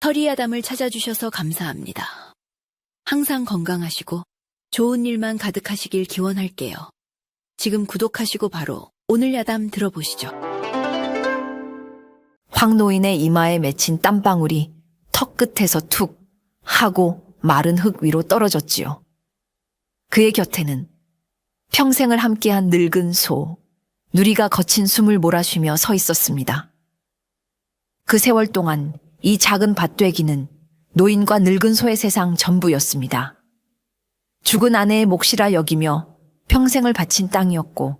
허리야담을 찾아주셔서 감사합니다. 항상 건강하시고 좋은 일만 가득하시길 기원할게요. 지금 구독하시고 바로 오늘 야담 들어보시죠. 황 노인의 이마에 맺힌 땀방울이 턱 끝에서 툭 하고 마른 흙 위로 떨어졌지요. 그의 곁에는 평생을 함께한 늙은 소, 누리가 거친 숨을 몰아쉬며 서 있었습니다. 그 세월 동안 이 작은 밭되기는 노인과 늙은 소의 세상 전부였습니다. 죽은 아내의 몫이라 여기며 평생을 바친 땅이었고,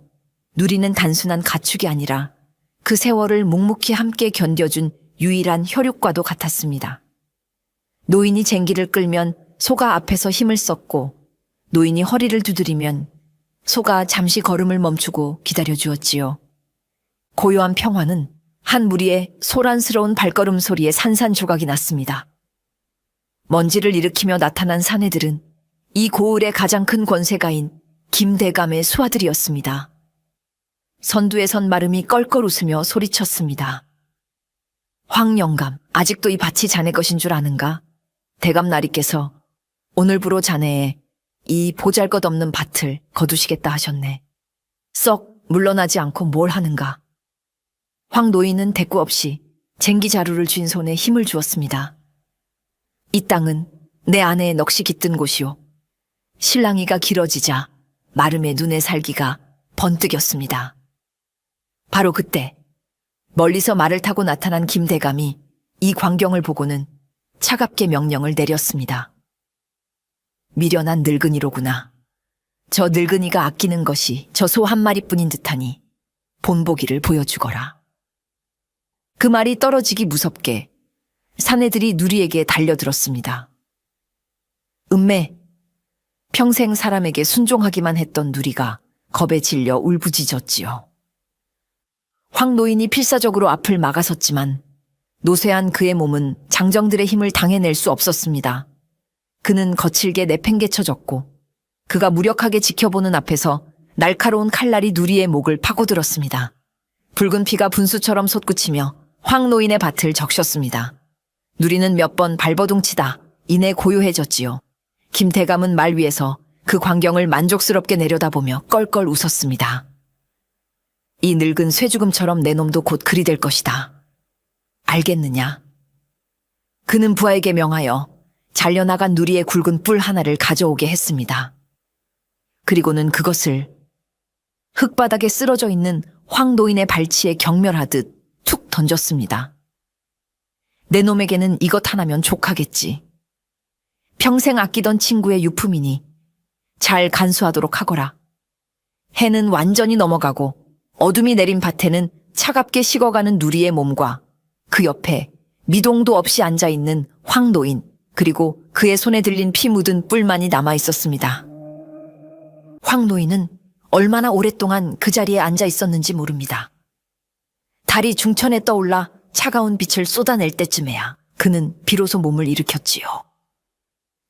누리는 단순한 가축이 아니라 그 세월을 묵묵히 함께 견뎌준 유일한 혈육과도 같았습니다. 노인이 쟁기를 끌면 소가 앞에서 힘을 썼고, 노인이 허리를 두드리면 소가 잠시 걸음을 멈추고 기다려주었지요. 고요한 평화는 한 무리의 소란스러운 발걸음 소리에 산산조각이 났습니다. 먼지를 일으키며 나타난 사내들은 이 고을의 가장 큰 권세가인 김대감의 수하들이었습니다. 선두에 선 마름이 껄껄 웃으며 소리쳤습니다. 황영감, 아직도 이 밭이 자네 것인 줄 아는가? 대감 나리께서 오늘부로 자네의 이 보잘것없는 밭을 거두시겠다 하셨네. 썩 물러나지 않고 뭘 하는가? 황 노인은 대꾸 없이 쟁기 자루를 쥔 손에 힘을 주었습니다. 이 땅은 내 아내의 넋이 깃든 곳이오. 실랑이가 길어지자 마름의 눈에 살기가 번뜩였습니다. 바로 그때 멀리서 말을 타고 나타난 김대감이 이 광경을 보고는 차갑게 명령을 내렸습니다. 미련한 늙은이로구나. 저 늙은이가 아끼는 것이 저 소 한 마리뿐인 듯하니 본보기를 보여주거라. 그 말이 떨어지기 무섭게 사내들이 누리에게 달려들었습니다. 음매, 평생 사람에게 순종하기만 했던 누리가 겁에 질려 울부짖었지요. 황 노인이 필사적으로 앞을 막아섰지만 노쇠한 그의 몸은 장정들의 힘을 당해낼 수 없었습니다. 그는 거칠게 내팽개쳐졌고 그가 무력하게 지켜보는 앞에서 날카로운 칼날이 누리의 목을 파고들었습니다. 붉은 피가 분수처럼 솟구치며 황 노인의 밭을 적셨습니다. 누리는 몇 번 발버둥치다 이내 고요해졌지요. 김대감은 말 위에서 그 광경을 만족스럽게 내려다보며 껄껄 웃었습니다. 이 늙은 쇠죽음처럼 내 놈도 곧 그리 될 것이다. 알겠느냐? 그는 부하에게 명하여 잘려나간 누리의 굵은 뿔 하나를 가져오게 했습니다. 그리고는 그것을 흙바닥에 쓰러져 있는 황 노인의 발치에 경멸하듯 툭 던졌습니다. 내 놈에게는 이것 하나면 족하겠지. 평생 아끼던 친구의 유품이니 잘 간수하도록 하거라. 해는 완전히 넘어가고 어둠이 내린 밭에는 차갑게 식어가는 누리의 몸과 그 옆에 미동도 없이 앉아있는 황 노인, 그리고 그의 손에 들린 피 묻은 뿔만이 남아있었습니다. 황 노인은 얼마나 오랫동안 그 자리에 앉아 있었는지 모릅니다. 달이 중천에 떠올라 차가운 빛을 쏟아낼 때쯤에야 그는 비로소 몸을 일으켰지요.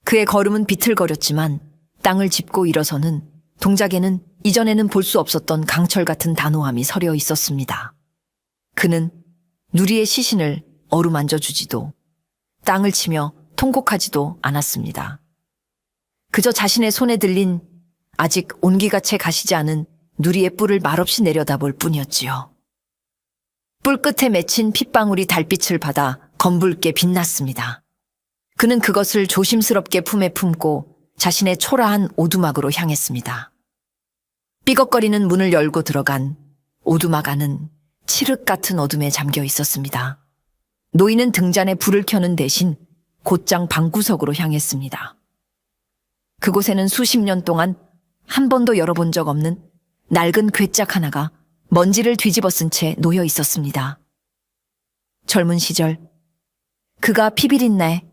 그의 걸음은 비틀거렸지만 땅을 짚고 일어서는 동작에는 이전에는 볼 수 없었던 강철 같은 단호함이 서려 있었습니다. 그는 누리의 시신을 어루만져 주지도 땅을 치며 통곡하지도 않았습니다. 그저 자신의 손에 들린 아직 온기가 채 가시지 않은 누리의 뿔을 말없이 내려다볼 뿐이었지요. 뿔 끝에 맺힌 핏방울이 달빛을 받아 검붉게 빛났습니다. 그는 그것을 조심스럽게 품에 품고 자신의 초라한 오두막으로 향했습니다. 삐걱거리는 문을 열고 들어간 오두막 안은 칠흑 같은 어둠에 잠겨 있었습니다. 노인은 등잔에 불을 켜는 대신 곧장 방구석으로 향했습니다. 그곳에는 수십 년 동안 한 번도 열어본 적 없는 낡은 괴짝 하나가 먼지를 뒤집어 쓴 채 놓여 있었습니다. 젊은 시절 그가 피비린내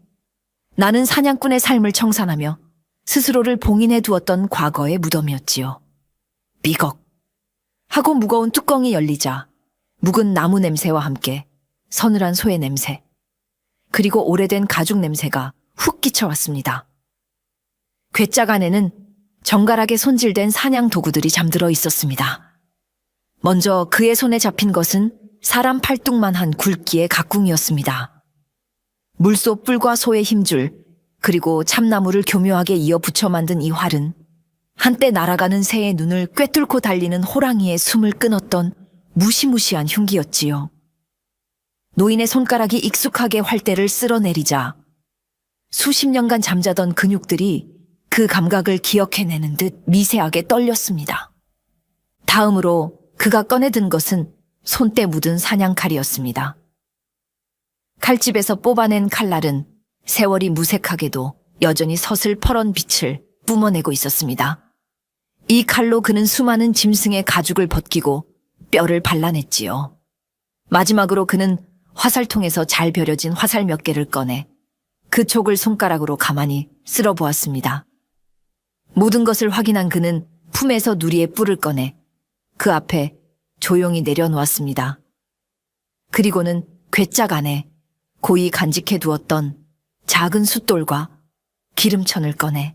나는 사냥꾼의 삶을 청산하며 스스로를 봉인해 두었던 과거의 무덤이었지요. 삐걱 하고 무거운 뚜껑이 열리자 묵은 나무 냄새와 함께 서늘한 소의 냄새, 그리고 오래된 가죽 냄새가 훅 끼쳐왔습니다. 괴짝 안에는 정갈하게 손질된 사냥 도구들이 잠들어 있었습니다. 먼저 그의 손에 잡힌 것은 사람 팔뚝만한 굵기의 각궁이었습니다. 물소 뿔과 소의 힘줄, 그리고 참나무를 교묘하게 이어 붙여 만든 이 활은 한때 날아가는 새의 눈을 꿰뚫고 달리는 호랑이의 숨을 끊었던 무시무시한 흉기였지요. 노인의 손가락이 익숙하게 활대를 쓸어내리자 수십 년간 잠자던 근육들이 그 감각을 기억해내는 듯 미세하게 떨렸습니다. 다음으로 그가 꺼내든 것은 손때 묻은 사냥칼이었습니다. 칼집에서 뽑아낸 칼날은 세월이 무색하게도 여전히 서슬퍼런 빛을 뿜어내고 있었습니다. 이 칼로 그는 수많은 짐승의 가죽을 벗기고 뼈를 발라냈지요. 마지막으로 그는 화살통에서 잘 벼려진 화살 몇 개를 꺼내 그 촉을 손가락으로 가만히 쓸어보았습니다. 모든 것을 확인한 그는 품에서 누리의 뿔을 꺼내 그 앞에 조용히 내려놓았습니다. 그리고는 괴짝 안에 고이 간직해 두었던 작은 숫돌과 기름천을 꺼내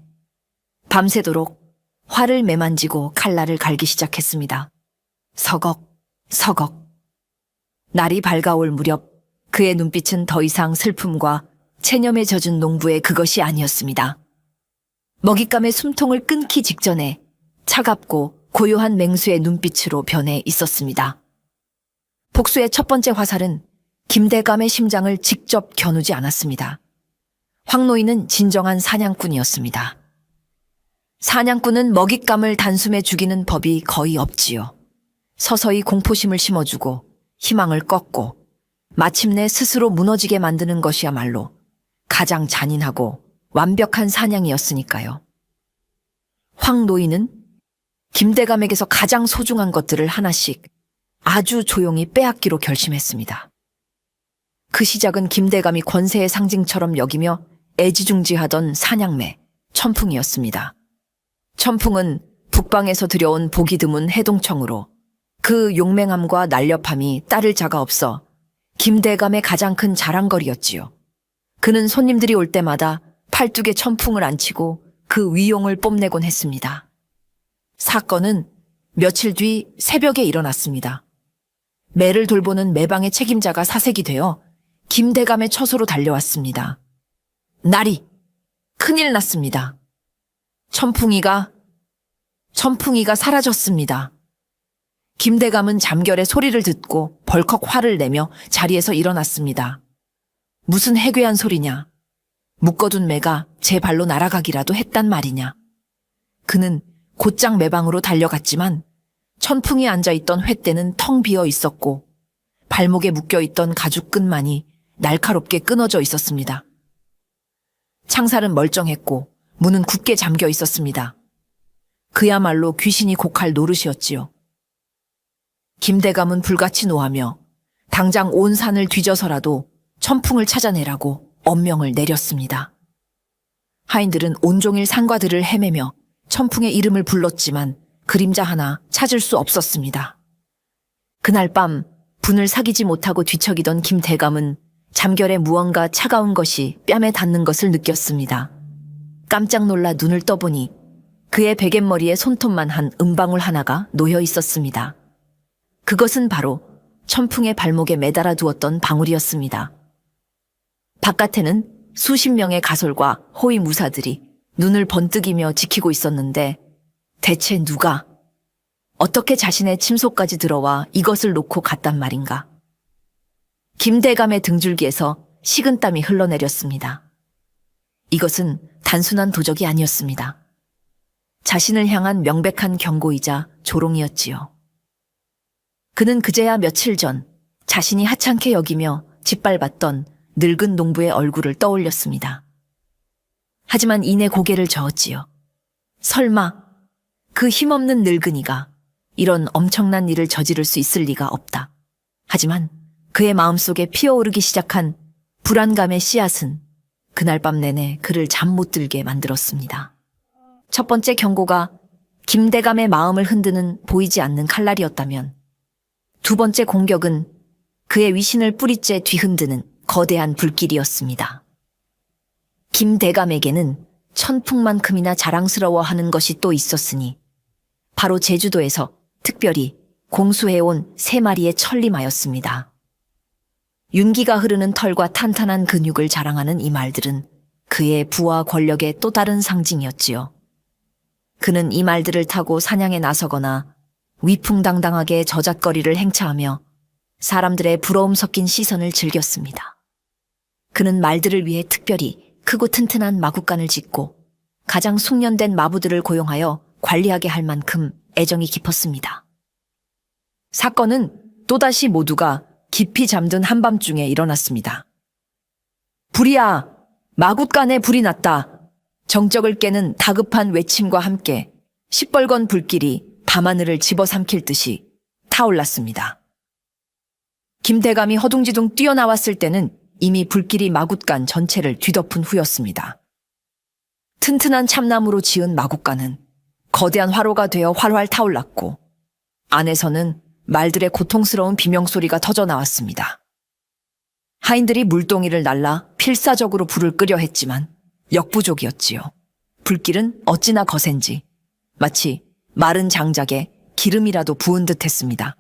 밤새도록 활을 매만지고 칼날을 갈기 시작했습니다. 서걱, 서걱. 날이 밝아올 무렵 그의 눈빛은 더 이상 슬픔과 체념에 젖은 농부의 그것이 아니었습니다. 먹잇감의 숨통을 끊기 직전에 차갑고 고요한 맹수의 눈빛으로 변해 있었습니다. 복수의 첫 번째 화살은 김대감의 심장을 직접 겨누지 않았습니다. 황노인은 진정한 사냥꾼이었습니다. 사냥꾼은 먹잇감을 단숨에 죽이는 법이 거의 없지요. 서서히 공포심을 심어주고 희망을 꺾고 마침내 스스로 무너지게 만드는 것이야말로 가장 잔인하고 완벽한 사냥이었으니까요. 황노인은 김대감에게서 가장 소중한 것들을 하나씩 아주 조용히 빼앗기로 결심했습니다. 그 시작은 김대감이 권세의 상징처럼 여기며 애지중지하던 사냥매, 천풍이었습니다. 천풍은 북방에서 들여온 보기 드문 해동청으로 그 용맹함과 날렵함이 따를 자가 없어 김대감의 가장 큰 자랑거리였지요. 그는 손님들이 올 때마다 팔뚝에 천풍을 안치고 그 위용을 뽐내곤 했습니다. 사건은 며칠 뒤 새벽에 일어났습니다. 매를 돌보는 매방의 책임자가 사색이 되어 김대감의 처소로 달려왔습니다. 날이 큰일 났습니다. 천풍이가 사라졌습니다. 김대감은 잠결에 소리를 듣고 벌컥 화를 내며 자리에서 일어났습니다. 무슨 해괴한 소리냐? 묶어둔 매가 제 발로 날아가기라도 했단 말이냐? 그는 곧장 매방으로 달려갔지만 천풍이 앉아있던 횃대는 텅 비어 있었고 발목에 묶여있던 가죽끈만이 날카롭게 끊어져 있었습니다. 창살은 멀쩡했고 문은 굳게 잠겨 있었습니다. 그야말로 귀신이 곡할 노릇이었지요. 김대감은 불같이 노하며 당장 온 산을 뒤져서라도 천풍을 찾아내라고 엄명을 내렸습니다. 하인들은 온종일 산과들을 헤매며 천풍의 이름을 불렀지만 그림자 하나 찾을 수 없었습니다. 그날 밤 분을 사귀지 못하고 뒤척이던 김대감은 잠결에 무언가 차가운 것이 뺨에 닿는 것을 느꼈습니다. 깜짝 놀라 눈을 떠보니 그의 베갯머리에 손톱만 한 은방울 하나가 놓여 있었습니다. 그것은 바로 천풍의 발목에 매달아 두었던 방울이었습니다. 바깥에는 수십 명의 가솔과 호위 무사들이 눈을 번뜩이며 지키고 있었는데 대체 누가 어떻게 자신의 침소까지 들어와 이것을 놓고 갔단 말인가? 김대감의 등줄기에서 식은땀이 흘러내렸습니다. 이것은 단순한 도적이 아니었습니다. 자신을 향한 명백한 경고이자 조롱이었지요. 그는 그제야 며칠 전 자신이 하찮게 여기며 짓밟았던 늙은 농부의 얼굴을 떠올렸습니다. 하지만 이내 고개를 저었지요. 설마 그 힘없는 늙은이가 이런 엄청난 일을 저지를 수 있을 리가 없다. 하지만 그의 마음속에 피어오르기 시작한 불안감의 씨앗은 그날 밤 내내 그를 잠 못 들게 만들었습니다. 첫 번째 경고가 김대감의 마음을 흔드는 보이지 않는 칼날이었다면 두 번째 공격은 그의 위신을 뿌리째 뒤흔드는 거대한 불길이었습니다. 김대감에게는 천풍만큼이나 자랑스러워하는 것이 또 있었으니 바로 제주도에서 특별히 공수해온 3마리의 천리마였습니다. 윤기가 흐르는 털과 탄탄한 근육을 자랑하는 이 말들은 그의 부와 권력의 또 다른 상징이었지요. 그는 이 말들을 타고 사냥에 나서거나 위풍당당하게 저잣거리를 행차하며 사람들의 부러움 섞인 시선을 즐겼습니다. 그는 말들을 위해 특별히 크고 튼튼한 마구간을 짓고 가장 숙련된 마부들을 고용하여 관리하게 할 만큼 애정이 깊었습니다. 사건은 또다시 모두가 깊이 잠든 한밤중에 일어났습니다. 불이야! 마굿간에 불이 났다! 정적을 깨는 다급한 외침과 함께 시뻘건 불길이 밤하늘을 집어삼킬 듯이 타올랐습니다. 김대감이 허둥지둥 뛰어나왔을 때는 이미 불길이 마굿간 전체를 뒤덮은 후였습니다. 튼튼한 참나무로 지은 마굿간은 거대한 화로가 되어 활활 타올랐고 안에서는 말들의 고통스러운 비명소리가 터져 나왔습니다. 하인들이 물동이를 날라 필사적으로 불을 끄려 했지만 역부족이었지요. 불길은 어찌나 거센지 마치 마른 장작에 기름이라도 부은 듯 했습니다.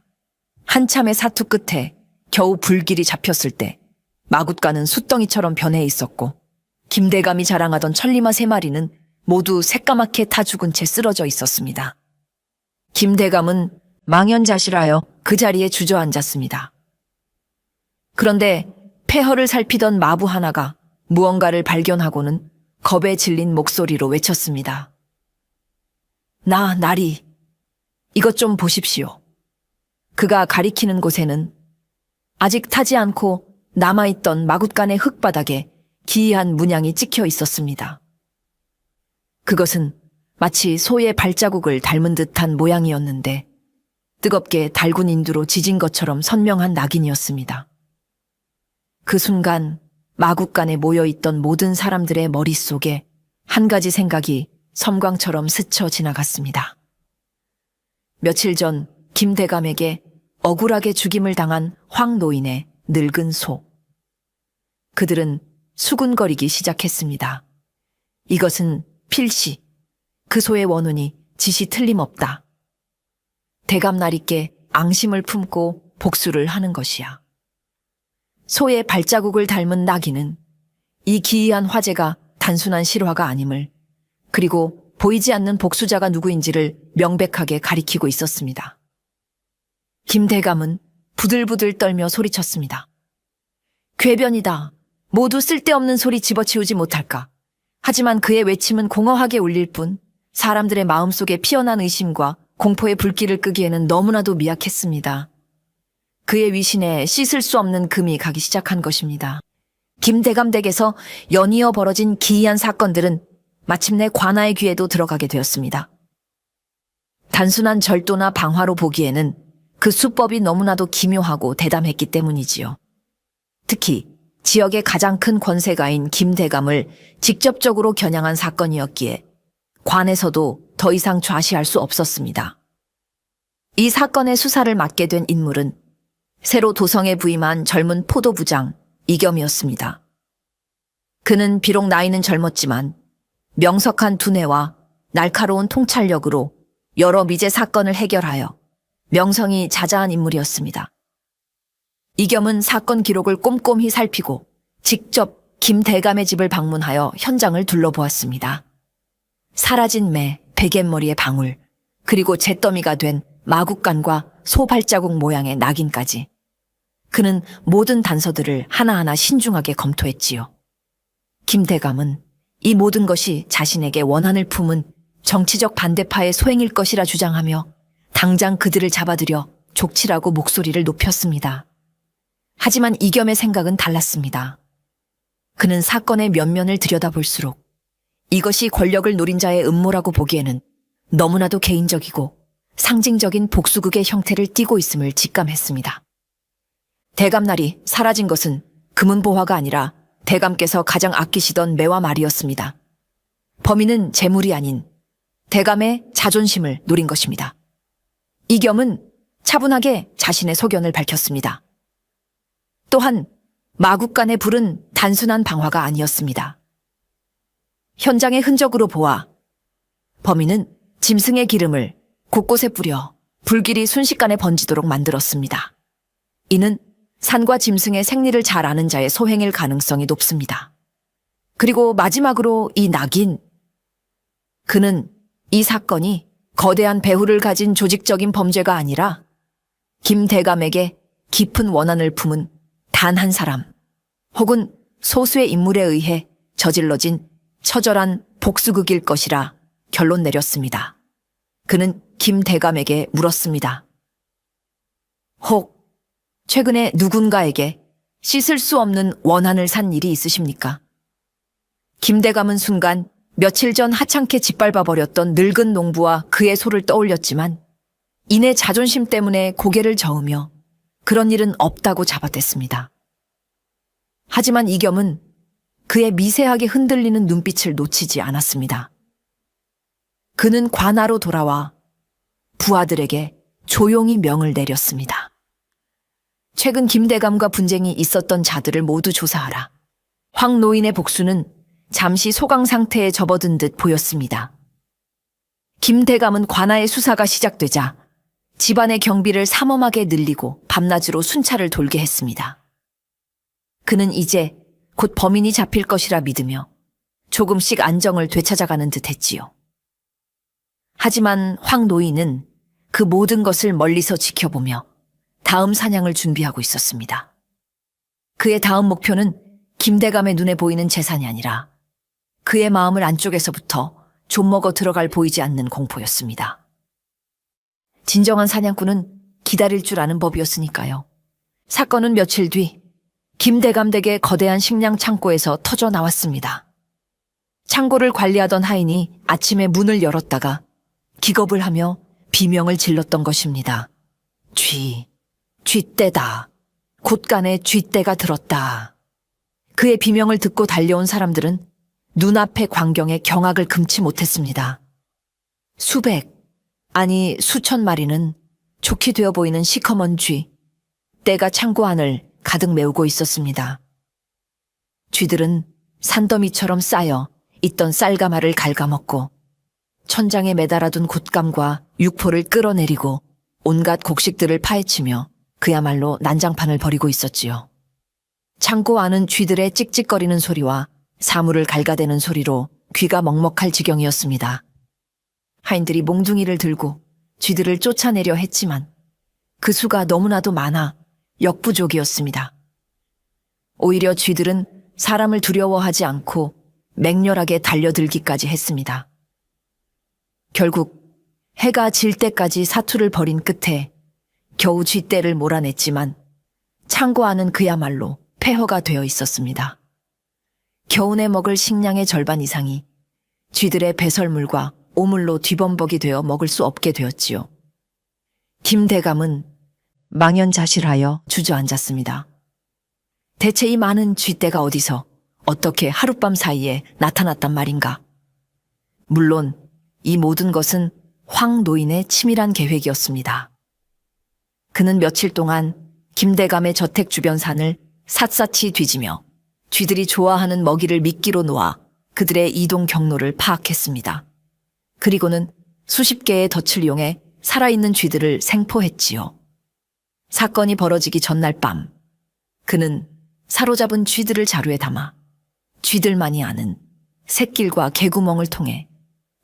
한참의 사투 끝에 겨우 불길이 잡혔을 때 마굿간은 숫덩이처럼 변해 있었고 김대감이 자랑하던 천리마 3마리는 모두 새까맣게 타 죽은 채 쓰러져 있었습니다. 김대감은 망연자실하여 그 자리에 주저앉았습니다. 그런데 폐허를 살피던 마부 하나가 무언가를 발견하고는 겁에 질린 목소리로 외쳤습니다. 나리, 이것 좀 보십시오. 그가 가리키는 곳에는 아직 타지 않고 남아있던 마굿간의 흙바닥에 기이한 문양이 찍혀 있었습니다. 그것은 마치 소의 발자국을 닮은 듯한 모양이었는데 뜨겁게 달군 인두로 지진 것처럼 선명한 낙인이었습니다. 그 순간 마굿간에 모여있던 모든 사람들의 머릿속에 한 가지 생각이 섬광처럼 스쳐 지나갔습니다. 며칠 전 김대감에게 억울하게 죽임을 당한 황노인의 늙은 소. 그들은 수군거리기 시작했습니다. 이것은 필시 그 소의 원혼이 짓이 틀림없다. 대감나리께 앙심을 품고 복수를 하는 것이야. 소의 발자국을 닮은 나귀는 이 기이한 화제가 단순한 실화가 아님을, 그리고 보이지 않는 복수자가 누구인지를 명백하게 가리키고 있었습니다. 김대감은 부들부들 떨며 소리쳤습니다. 궤변이다. 모두 쓸데없는 소리 집어치우지 못할까. 하지만 그의 외침은 공허하게 울릴 뿐 사람들의 마음속에 피어난 의심과 공포의 불길을 끄기에는 너무나도 미약했습니다. 그의 위신에 씻을 수 없는 금이 가기 시작한 것입니다. 김대감 댁에서 연이어 벌어진 기이한 사건들은 마침내 관아의 귀에도 들어가게 되었습니다. 단순한 절도나 방화로 보기에는 그 수법이 너무나도 기묘하고 대담했기 때문이지요. 특히 지역의 가장 큰 권세가인 김대감을 직접적으로 겨냥한 사건이었기에 관에서도 더 이상 좌시할 수 없었습니다. 이 사건의 수사를 맡게 된 인물은 새로 도성에 부임한 젊은 포도부장 이겸이었습니다. 그는 비록 나이는 젊었지만 명석한 두뇌와 날카로운 통찰력으로 여러 미제 사건을 해결하여 명성이 자자한 인물이었습니다. 이겸은 사건 기록을 꼼꼼히 살피고 직접 김대감의 집을 방문하여 현장을 둘러보았습니다. 사라진 매, 베갯머리의 방울, 그리고 잿더미가 된 마굿간과 소발자국 모양의 낙인까지. 그는 모든 단서들을 하나하나 신중하게 검토했지요. 김대감은 이 모든 것이 자신에게 원한을 품은 정치적 반대파의 소행일 것이라 주장하며 당장 그들을 잡아들여 족치라고 목소리를 높였습니다. 하지만 이겸의 생각은 달랐습니다. 그는 사건의 면면을 들여다볼수록 이것이 권력을 노린 자의 음모라고 보기에는 너무나도 개인적이고 상징적인 복수극의 형태를 띠고 있음을 직감했습니다. 대감날이 사라진 것은 금은보화가 아니라 대감께서 가장 아끼시던 매와 말이었습니다. 범인은 재물이 아닌 대감의 자존심을 노린 것입니다. 이겸은 차분하게 자신의 소견을 밝혔습니다. 또한 마굿간의 불은 단순한 방화가 아니었습니다. 현장의 흔적으로 보아 범인은 짐승의 기름을 곳곳에 뿌려 불길이 순식간에 번지도록 만들었습니다. 이는 산과 짐승의 생리를 잘 아는 자의 소행일 가능성이 높습니다. 그리고 마지막으로 이 낙인. 그는 이 사건이 거대한 배후를 가진 조직적인 범죄가 아니라 김대감에게 깊은 원한을 품은 단 한 사람 혹은 소수의 인물에 의해 저질러진 처절한 복수극일 것이라 결론 내렸습니다. 그는 김대감에게 물었습니다. 혹 최근에 누군가에게 씻을 수 없는 원한을 산 일이 있으십니까? 김대감은 순간 며칠 전 하찮게 짓밟아 버렸던 늙은 농부와 그의 소를 떠올렸지만 이내 자존심 때문에 고개를 저으며 그런 일은 없다고 잡아댔습니다. 하지만 이겸은 그의 미세하게 흔들리는 눈빛을 놓치지 않았습니다. 그는 관하로 돌아와 부하들에게 조용히 명을 내렸습니다. 최근 김대감과 분쟁이 있었던 자들을 모두 조사하라. 황 노인의 복수는 잠시 소강 상태에 접어든 듯 보였습니다. 김대감은 관아의 수사가 시작되자 집안의 경비를 삼엄하게 늘리고 밤낮으로 순찰을 돌게 했습니다. 그는 이제 곧 범인이 잡힐 것이라 믿으며 조금씩 안정을 되찾아가는 듯 했지요. 하지만 황 노인은 그 모든 것을 멀리서 지켜보며 다음 사냥을 준비하고 있었습니다. 그의 다음 목표는 김대감의 눈에 보이는 재산이 아니라 그의 마음을 안쪽에서부터 좀먹어 들어갈 보이지 않는 공포였습니다. 진정한 사냥꾼은 기다릴 줄 아는 법이었으니까요. 사건은 며칠 뒤 김대감 댁의 거대한 식량 창고에서 터져 나왔습니다. 창고를 관리하던 하인이 아침에 문을 열었다가 기겁을 하며 비명을 질렀던 것입니다. 쥐떼다. 곳간에 쥐떼가 들었다. 그의 비명을 듣고 달려온 사람들은 눈앞의 광경에 경악을 금치 못했습니다. 수천 마리는 좋게 되어 보이는 시커먼 쥐떼가 창고 안을 가득 메우고 있었습니다. 쥐들은 산더미처럼 쌓여 있던 쌀가마를 갉아먹고 천장에 매달아둔 곶감과 육포를 끌어내리고 온갖 곡식들을 파헤치며 그야말로 난장판을 벌이고 있었지요. 창고 안은 쥐들의 찍찍거리는 소리와 사물을 갉아대는 소리로 귀가 먹먹할 지경이었습니다. 하인들이 몽둥이를 들고 쥐들을 쫓아내려 했지만 그 수가 너무나도 많아 역부족이었습니다. 오히려 쥐들은 사람을 두려워하지 않고 맹렬하게 달려들기까지 했습니다. 결국 해가 질 때까지 사투를 벌인 끝에 겨우 쥐떼를 몰아냈지만 창고 안은 그야말로 폐허가 되어 있었습니다. 겨우내 먹을 식량의 절반 이상이 쥐들의 배설물과 오물로 뒤범벅이 되어 먹을 수 없게 되었지요. 김대감은 망연자실하여 주저앉았습니다. 대체 이 많은 쥐떼가 어디서 어떻게 하룻밤 사이에 나타났단 말인가? 물론 이 모든 것은 황 노인의 치밀한 계획이었습니다. 그는 며칠 동안 김대감의 저택 주변 산을 샅샅이 뒤지며 쥐들이 좋아하는 먹이를 미끼로 놓아 그들의 이동 경로를 파악했습니다. 그리고는 수십 개의 덫을 이용해 살아있는 쥐들을 생포했지요. 사건이 벌어지기 전날 밤, 그는 사로잡은 쥐들을 자루에 담아 쥐들만이 아는 샛길과 개구멍을 통해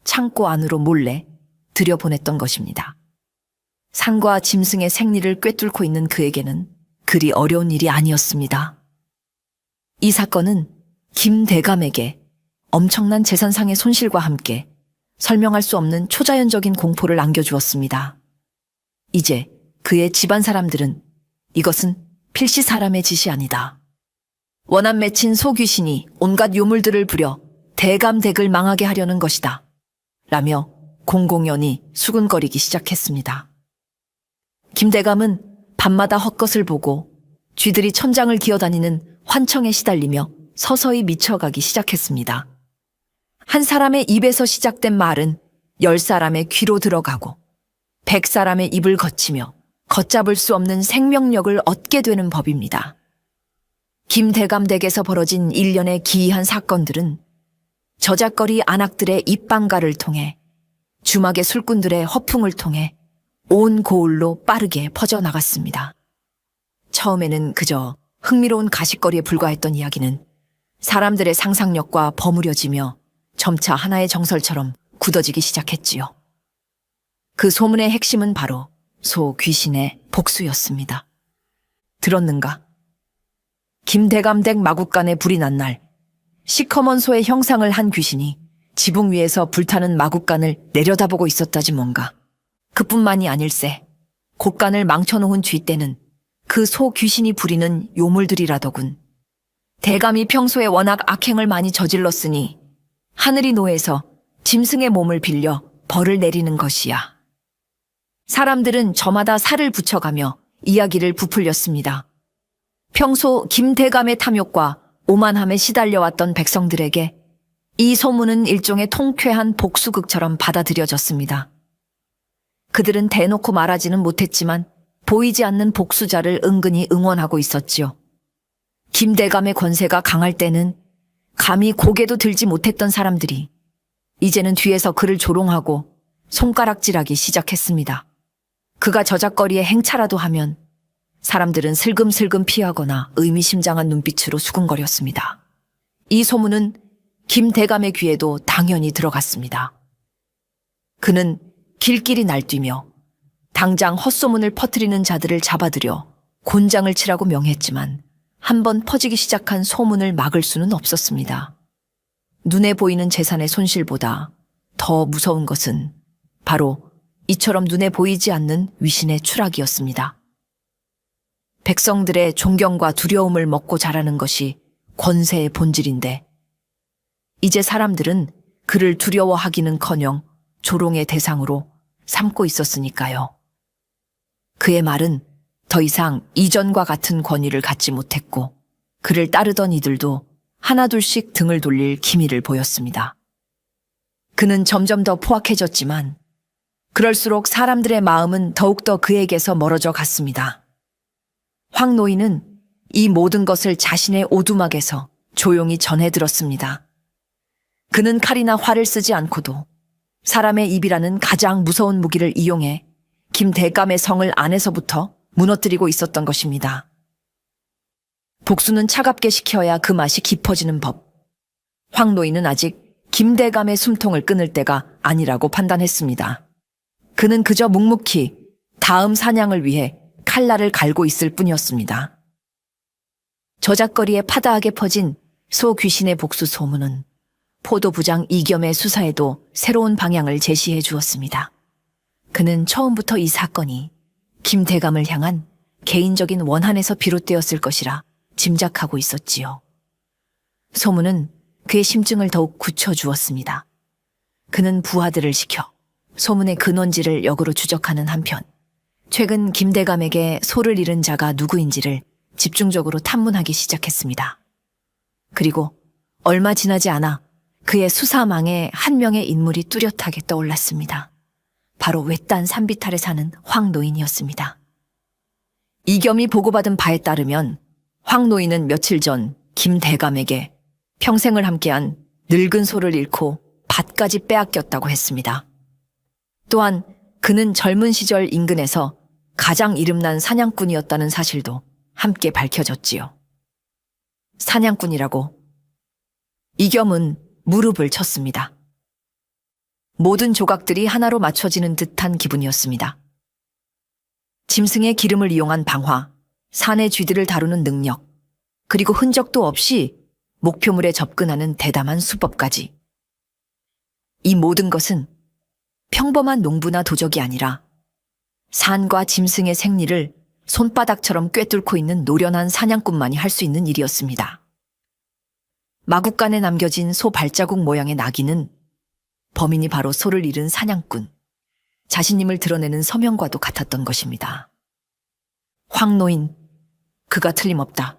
창고 안으로 몰래 들여보냈던 것입니다. 산과 짐승의 생리를 꿰뚫고 있는 그에게는 그리 어려운 일이 아니었습니다. 이 사건은 김대감에게 엄청난 재산상의 손실과 함께 설명할 수 없는 초자연적인 공포를 안겨주었습니다. 이제 그의 집안 사람들은 이것은 필시 사람의 짓이 아니다. 원한 맺힌 소귀신이 온갖 요물들을 부려 대감댁을 망하게 하려는 것이다. 라며 공공연히 수군거리기 시작했습니다. 김대감은 밤마다 헛것을 보고 쥐들이 천장을 기어다니는 환청에 시달리며 서서히 미쳐가기 시작했습니다. 한 사람의 입에서 시작된 말은 10사람의 귀로 들어가고 100사람의 입을 거치며 걷잡을 수 없는 생명력을 얻게 되는 법입니다. 김대감 댁에서 벌어진 일련의 기이한 사건들은 저작거리 안악들의 입방가를 통해 주막의 술꾼들의 허풍을 통해 온 고을로 빠르게 퍼져나갔습니다. 처음에는 그저 흥미로운 가십거리에 불과했던 이야기는 사람들의 상상력과 버무려지며 점차 하나의 정설처럼 굳어지기 시작했지요. 그 소문의 핵심은 바로 소 귀신의 복수였습니다. 들었는가? 김대감댁 마구간에 불이 난 날, 시커먼 소의 형상을 한 귀신이 지붕 위에서 불타는 마구간을 내려다보고 있었다지 뭔가. 그뿐만이 아닐세. 곳간을 망쳐놓은 쥐떼는 그 소 귀신이 부리는 요물들이라더군. 대감이 평소에 워낙 악행을 많이 저질렀으니 하늘이 노해서 짐승의 몸을 빌려 벌을 내리는 것이야. 사람들은 저마다 살을 붙여가며 이야기를 부풀렸습니다. 평소 김대감의 탐욕과 오만함에 시달려왔던 백성들에게 이 소문은 일종의 통쾌한 복수극처럼 받아들여졌습니다. 그들은 대놓고 말하지는 못했지만 보이지 않는 복수자를 은근히 응원하고 있었지요. 김대감의 권세가 강할 때는 감히 고개도 들지 못했던 사람들이 이제는 뒤에서 그를 조롱하고 손가락질하기 시작했습니다. 그가 저작거리에 행차라도 하면 사람들은 슬금슬금 피하거나 의미심장한 눈빛으로 수군거렸습니다. 이 소문은 김대감의 귀에도 당연히 들어갔습니다. 그는 길길이 날뛰며 당장 헛소문을 퍼뜨리는 자들을 잡아들여 곤장을 치라고 명했지만 한번 퍼지기 시작한 소문을 막을 수는 없었습니다. 눈에 보이는 재산의 손실보다 더 무서운 것은 바로 이처럼 눈에 보이지 않는 위신의 추락이었습니다. 백성들의 존경과 두려움을 먹고 자라는 것이 권세의 본질인데 이제 사람들은 그를 두려워하기는커녕 조롱의 대상으로 삼고 있었으니까요. 그의 말은 더 이상 이전과 같은 권위를 갖지 못했고 그를 따르던 이들도 하나둘씩 등을 돌릴 기미를 보였습니다. 그는 점점 더 포악해졌지만 그럴수록 사람들의 마음은 더욱더 그에게서 멀어져 갔습니다. 황 노인은 이 모든 것을 자신의 오두막에서 조용히 전해 들었습니다. 그는 칼이나 활을 쓰지 않고도 사람의 입이라는 가장 무서운 무기를 이용해 김대감의 성을 안에서부터 무너뜨리고 있었던 것입니다. 복수는 차갑게 식혀야 그 맛이 깊어지는 법. 황 노인은 아직 김대감의 숨통을 끊을 때가 아니라고 판단했습니다. 그는 그저 묵묵히 다음 사냥을 위해 칼날을 갈고 있을 뿐이었습니다. 저작거리에 파다하게 퍼진 소 귀신의 복수 소문은 포도부장 이겸의 수사에도 새로운 방향을 제시해 주었습니다. 그는 처음부터 이 사건이 김대감을 향한 개인적인 원한에서 비롯되었을 것이라 짐작하고 있었지요. 소문은 그의 심증을 더욱 굳혀주었습니다. 그는 부하들을 시켜 소문의 근원지를 역으로 추적하는 한편 최근 김대감에게 소를 잃은 자가 누구인지를 집중적으로 탐문하기 시작했습니다. 그리고 얼마 지나지 않아 그의 수사망에 한 명의 인물이 뚜렷하게 떠올랐습니다. 바로 외딴 산비탈에 사는 황 노인이었습니다. 이겸이 보고받은 바에 따르면 황 노인은 며칠 전 김대감에게 평생을 함께한 늙은 소를 잃고 밭까지 빼앗겼다고 했습니다. 또한 그는 젊은 시절 인근에서 가장 이름난 사냥꾼이었다는 사실도 함께 밝혀졌지요. 사냥꾼이라고? 이겸은 무릎을 쳤습니다. 모든 조각들이 하나로 맞춰지는 듯한 기분이었습니다. 짐승의 기름을 이용한 방화, 산의 쥐들을 다루는 능력, 그리고 흔적도 없이 목표물에 접근하는 대담한 수법까지. 이 모든 것은 평범한 농부나 도적이 아니라 산과 짐승의 생리를 손바닥처럼 꿰뚫고 있는 노련한 사냥꾼만이 할 수 있는 일이었습니다. 마구간에 남겨진 소 발자국 모양의 낙인은 범인이 바로 소를 잃은 사냥꾼, 자신임을 드러내는 서명과도 같았던 것입니다. 황 노인, 그가 틀림없다.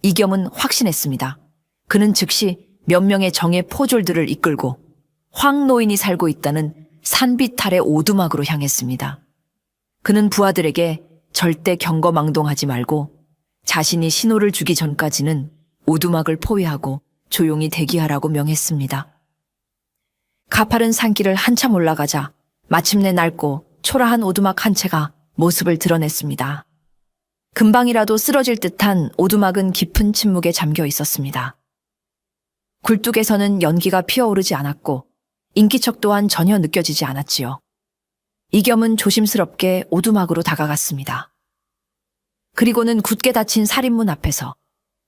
이겸은 확신했습니다. 그는 즉시 몇 명의 정예 포졸들을 이끌고 황 노인이 살고 있다는 산비탈의 오두막으로 향했습니다. 그는 부하들에게 절대 경거망동하지 말고 자신이 신호를 주기 전까지는 오두막을 포위하고 조용히 대기하라고 명했습니다. 가파른 산길을 한참 올라가자 마침내 낡고 초라한 오두막 한 채가 모습을 드러냈습니다. 금방이라도 쓰러질 듯한 오두막은 깊은 침묵에 잠겨 있었습니다. 굴뚝에서는 연기가 피어오르지 않았고 인기척 또한 전혀 느껴지지 않았지요. 이겸은 조심스럽게 오두막으로 다가갔습니다. 그리고는 굳게 닫힌 살인문 앞에서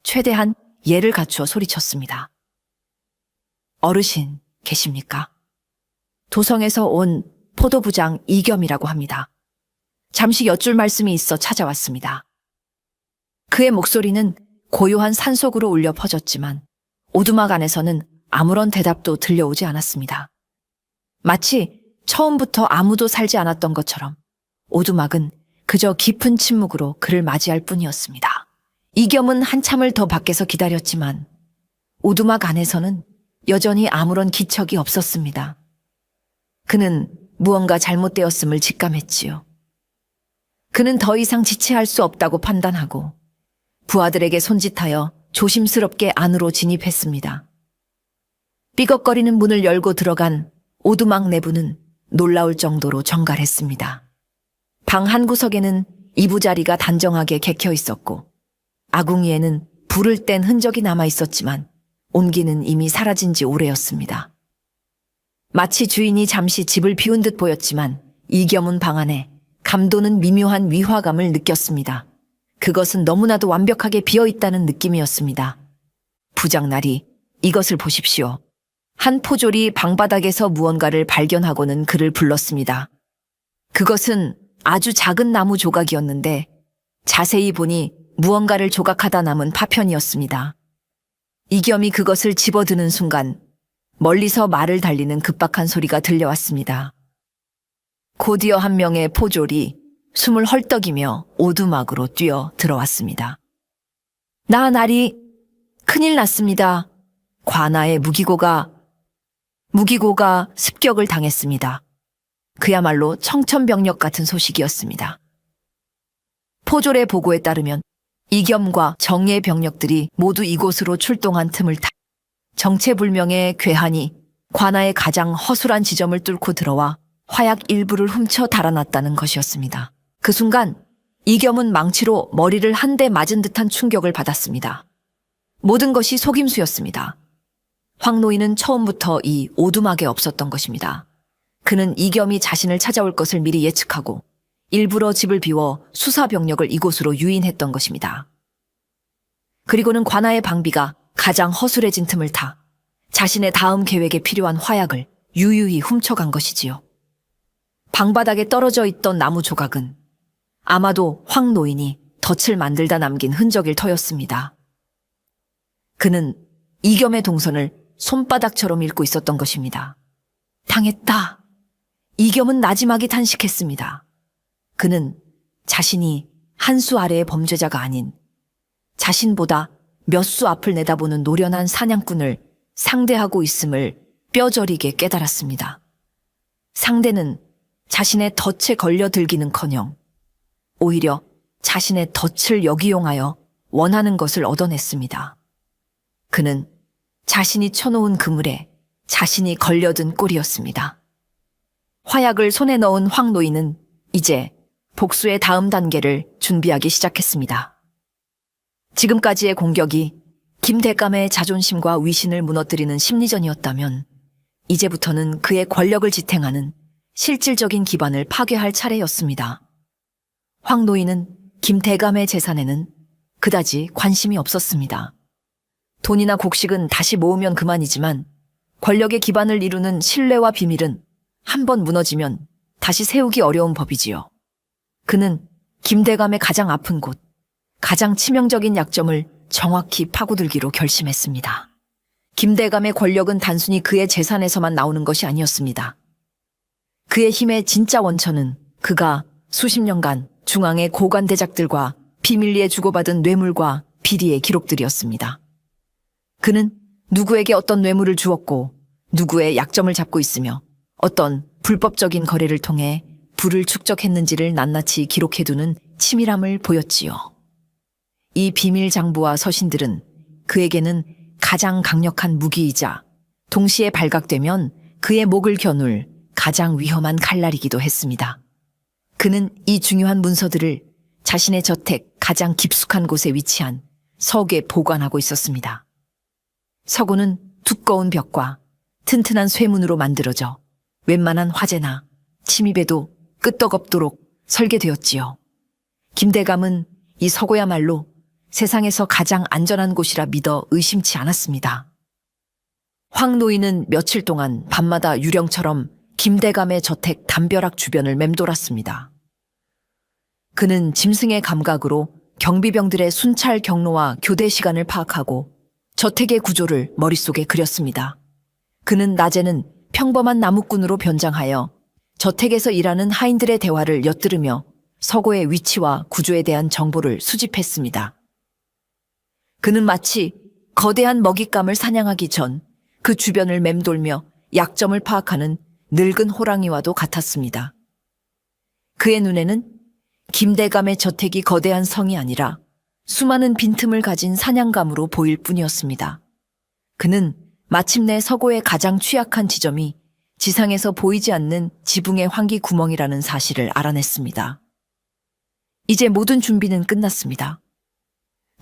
최대한 예를 갖추어 소리쳤습니다. 어르신 계십니까? 도성에서 온 포도부장 이겸이라고 합니다. 잠시 여쭐 말씀이 있어 찾아왔습니다. 그의 목소리는 고요한 산속으로 울려 퍼졌지만 오두막 안에서는 아무런 대답도 들려오지 않았습니다. 마치 처음부터 아무도 살지 않았던 것처럼 오두막은 그저 깊은 침묵으로 그를 맞이할 뿐이었습니다. 이겸은 한참을 더 밖에서 기다렸지만 오두막 안에서는 여전히 아무런 기척이 없었습니다. 그는 무언가 잘못되었음을 직감했지요. 그는 더 이상 지체할 수 없다고 판단하고 부하들에게 손짓하여 조심스럽게 안으로 진입했습니다. 삐걱거리는 문을 열고 들어간 오두막 내부는 놀라울 정도로 정갈했습니다. 방 한 구석에는 이부자리가 단정하게 개켜 있었고 아궁이에는 불을 뗀 흔적이 남아 있었지만 온기는 이미 사라진 지 오래였습니다. 마치 주인이 잠시 집을 비운 듯 보였지만 이겸은 방 안에 감도는 미묘한 위화감을 느꼈습니다. 그것은 너무나도 완벽하게 비어있다는 느낌이었습니다. 부장날이 이것을 보십시오. 한 포졸이 방바닥에서 무언가를 발견하고는 그를 불렀습니다. 그것은 아주 작은 나무 조각이었는데 자세히 보니 무언가를 조각하다 남은 파편이었습니다. 이겸이 그것을 집어드는 순간 멀리서 말을 달리는 급박한 소리가 들려왔습니다. 곧이어 한 명의 포졸이 숨을 헐떡이며 오두막으로 뛰어 들어왔습니다. 나날이 큰일 났습니다. 관아의 무기고가 습격을 당했습니다. 그야말로 청천벽력 같은 소식이었습니다. 포졸의 보고에 따르면 이겸과 정예 병력들이 모두 이곳으로 출동한 틈을 타 정체불명의 괴한이 관아의 가장 허술한 지점을 뚫고 들어와 화약 일부를 훔쳐 달아났다는 것이었습니다. 그 순간 이겸은 망치로 머리를 한 대 맞은 듯한 충격을 받았습니다. 모든 것이 속임수였습니다. 황노인은 처음부터 이 오두막에 없었던 것입니다. 그는 이겸이 자신을 찾아올 것을 미리 예측하고 일부러 집을 비워 수사병력을 이곳으로 유인했던 것입니다. 그리고는 관아의 방비가 가장 허술해진 틈을 타 자신의 다음 계획에 필요한 화약을 유유히 훔쳐간 것이지요. 방바닥에 떨어져 있던 나무 조각은 아마도 황노인이 덫을 만들다 남긴 흔적일 터였습니다. 그는 이겸의 동선을 손바닥처럼 읽고 있었던 것입니다. 당했다. 이겸은 나지막이 탄식했습니다. 그는 자신이 한 수 아래의 범죄자가 아닌 자신보다 몇 수 앞을 내다보는 노련한 사냥꾼을 상대하고 있음을 뼈저리게 깨달았습니다. 상대는 자신의 덫에 걸려들기는커녕 오히려 자신의 덫을 역이용하여 원하는 것을 얻어냈습니다. 그는 자신이 쳐놓은 그물에 자신이 걸려든 꼴이었습니다. 화약을 손에 넣은 황노인은 이제 복수의 다음 단계를 준비하기 시작했습니다. 지금까지의 공격이 김대감의 자존심과 위신을 무너뜨리는 심리전이었다면 이제부터는 그의 권력을 지탱하는 실질적인 기반을 파괴할 차례였습니다. 황노인은 김대감의 재산에는 그다지 관심이 없었습니다. 돈이나 곡식은 다시 모으면 그만이지만 권력의 기반을 이루는 신뢰와 비밀은 한번 무너지면 다시 세우기 어려운 법이지요. 그는 김대감의 가장 아픈 곳, 가장 치명적인 약점을 정확히 파고들기로 결심했습니다. 김대감의 권력은 단순히 그의 재산에서만 나오는 것이 아니었습니다. 그의 힘의 진짜 원천은 그가 수십 년간 중앙의 고관대작들과 비밀리에 주고받은 뇌물과 비리의 기록들이었습니다. 그는 누구에게 어떤 뇌물을 주었고 누구의 약점을 잡고 있으며 어떤 불법적인 거래를 통해 부를 축적했는지를 낱낱이 기록해두는 치밀함을 보였지요. 이 비밀 장부와 서신들은 그에게는 가장 강력한 무기이자 동시에 발각되면 그의 목을 겨눌 가장 위험한 칼날이기도 했습니다. 그는 이 중요한 문서들을 자신의 저택 가장 깊숙한 곳에 위치한 석에 보관하고 있었습니다. 서고는 두꺼운 벽과 튼튼한 쇠문으로 만들어져 웬만한 화재나 침입에도 끄떡없도록 설계되었지요. 김대감은 이 서고야말로 세상에서 가장 안전한 곳이라 믿어 의심치 않았습니다. 황 노인은 며칠 동안 밤마다 유령처럼 김대감의 저택 담벼락 주변을 맴돌았습니다. 그는 짐승의 감각으로 경비병들의 순찰 경로와 교대 시간을 파악하고 저택의 구조를 머릿속에 그렸습니다. 그는 낮에는 평범한 나무꾼으로 변장하여 저택에서 일하는 하인들의 대화를 엿들으며 서고의 위치와 구조에 대한 정보를 수집했습니다. 그는 마치 거대한 먹잇감을 사냥하기 전 그 주변을 맴돌며 약점을 파악하는 늙은 호랑이와도 같았습니다. 그의 눈에는 김대감의 저택이 거대한 성이 아니라 수많은 빈틈을 가진 사냥감으로 보일 뿐이었습니다. 그는 마침내 서고의 가장 취약한 지점이 지상에서 보이지 않는 지붕의 환기 구멍이라는 사실을 알아냈습니다. 이제 모든 준비는 끝났습니다.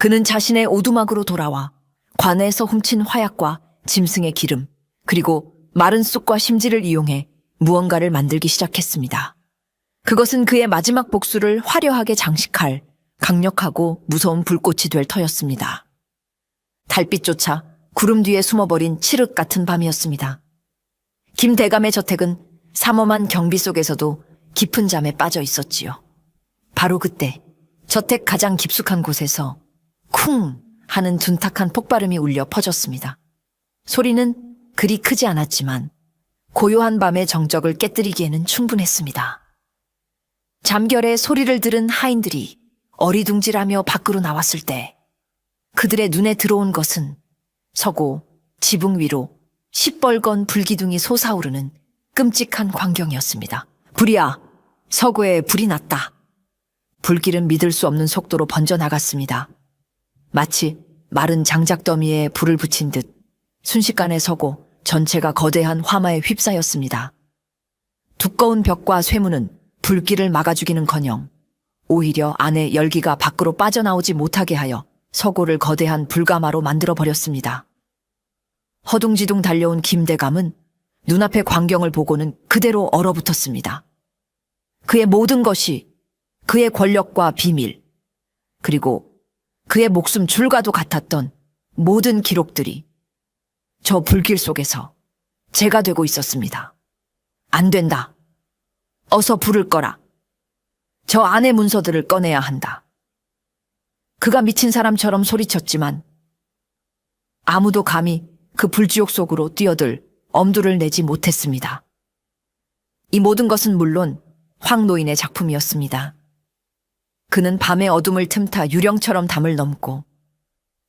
그는 자신의 오두막으로 돌아와 관에서 훔친 화약과 짐승의 기름, 그리고 마른 쑥과 심지를 이용해 무언가를 만들기 시작했습니다. 그것은 그의 마지막 복수를 화려하게 장식할 강력하고 무서운 불꽃이 될 터였습니다. 달빛조차 구름 뒤에 숨어버린 칠흑 같은 밤이었습니다. 김대감의 저택은 삼엄한 경비 속에서도 깊은 잠에 빠져 있었지요. 바로 그때 저택 가장 깊숙한 곳에서 쿵 하는 둔탁한 폭발음이 울려 퍼졌습니다. 소리는 그리 크지 않았지만 고요한 밤의 정적을 깨뜨리기에는 충분했습니다. 잠결에 소리를 들은 하인들이 어리둥질하며 밖으로 나왔을 때 그들의 눈에 들어온 것은 서고 지붕 위로 시뻘건 불기둥이 솟아오르는 끔찍한 광경이었습니다. 불이야! 서고에 불이 났다. 불길은 믿을 수 없는 속도로 번져나갔습니다. 마치 마른 장작더미에 불을 붙인 듯 순식간에 서고 전체가 거대한 화마에 휩싸였습니다. 두꺼운 벽과 쇠문은 불길을 막아주기는커녕 오히려 안에 열기가 밖으로 빠져나오지 못하게 하여 서고를 거대한 불가마로 만들어버렸습니다. 허둥지둥 달려온 김대감은 눈앞의 광경을 보고는 그대로 얼어붙었습니다. 그의 모든 것이 그의 권력과 비밀, 그리고 그의 목숨 줄과도 같았던 모든 기록들이 저 불길 속에서 제가 되고 있었습니다. 안 된다. 어서 불을 꺼라. 저 안의 문서들을 꺼내야 한다. 그가 미친 사람처럼 소리쳤지만 아무도 감히 그 불지옥 속으로 뛰어들 엄두를 내지 못했습니다. 이 모든 것은 물론 황 노인의 작품이었습니다. 그는 밤의 어둠을 틈타 유령처럼 담을 넘고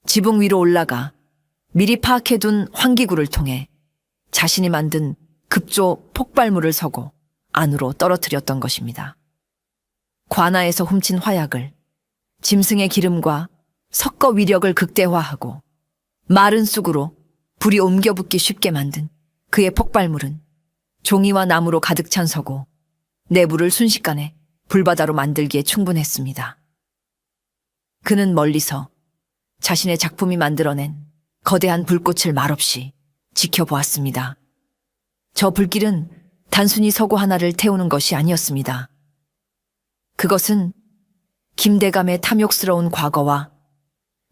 지붕 위로 올라가 미리 파악해둔 환기구를 통해 자신이 만든 급조 폭발물을 서고 안으로 떨어뜨렸던 것입니다. 관아에서 훔친 화약을 짐승의 기름과 섞어 위력을 극대화하고 마른 쑥으로 불이 옮겨 붙기 쉽게 만든 그의 폭발물은 종이와 나무로 가득 찬 서고 내부를 순식간에 불바다로 만들기에 충분했습니다. 그는 멀리서 자신의 작품이 만들어낸 거대한 불꽃을 말없이 지켜보았습니다. 저 불길은 단순히 서고 하나를 태우는 것이 아니었습니다. 그것은 김대감의 탐욕스러운 과거와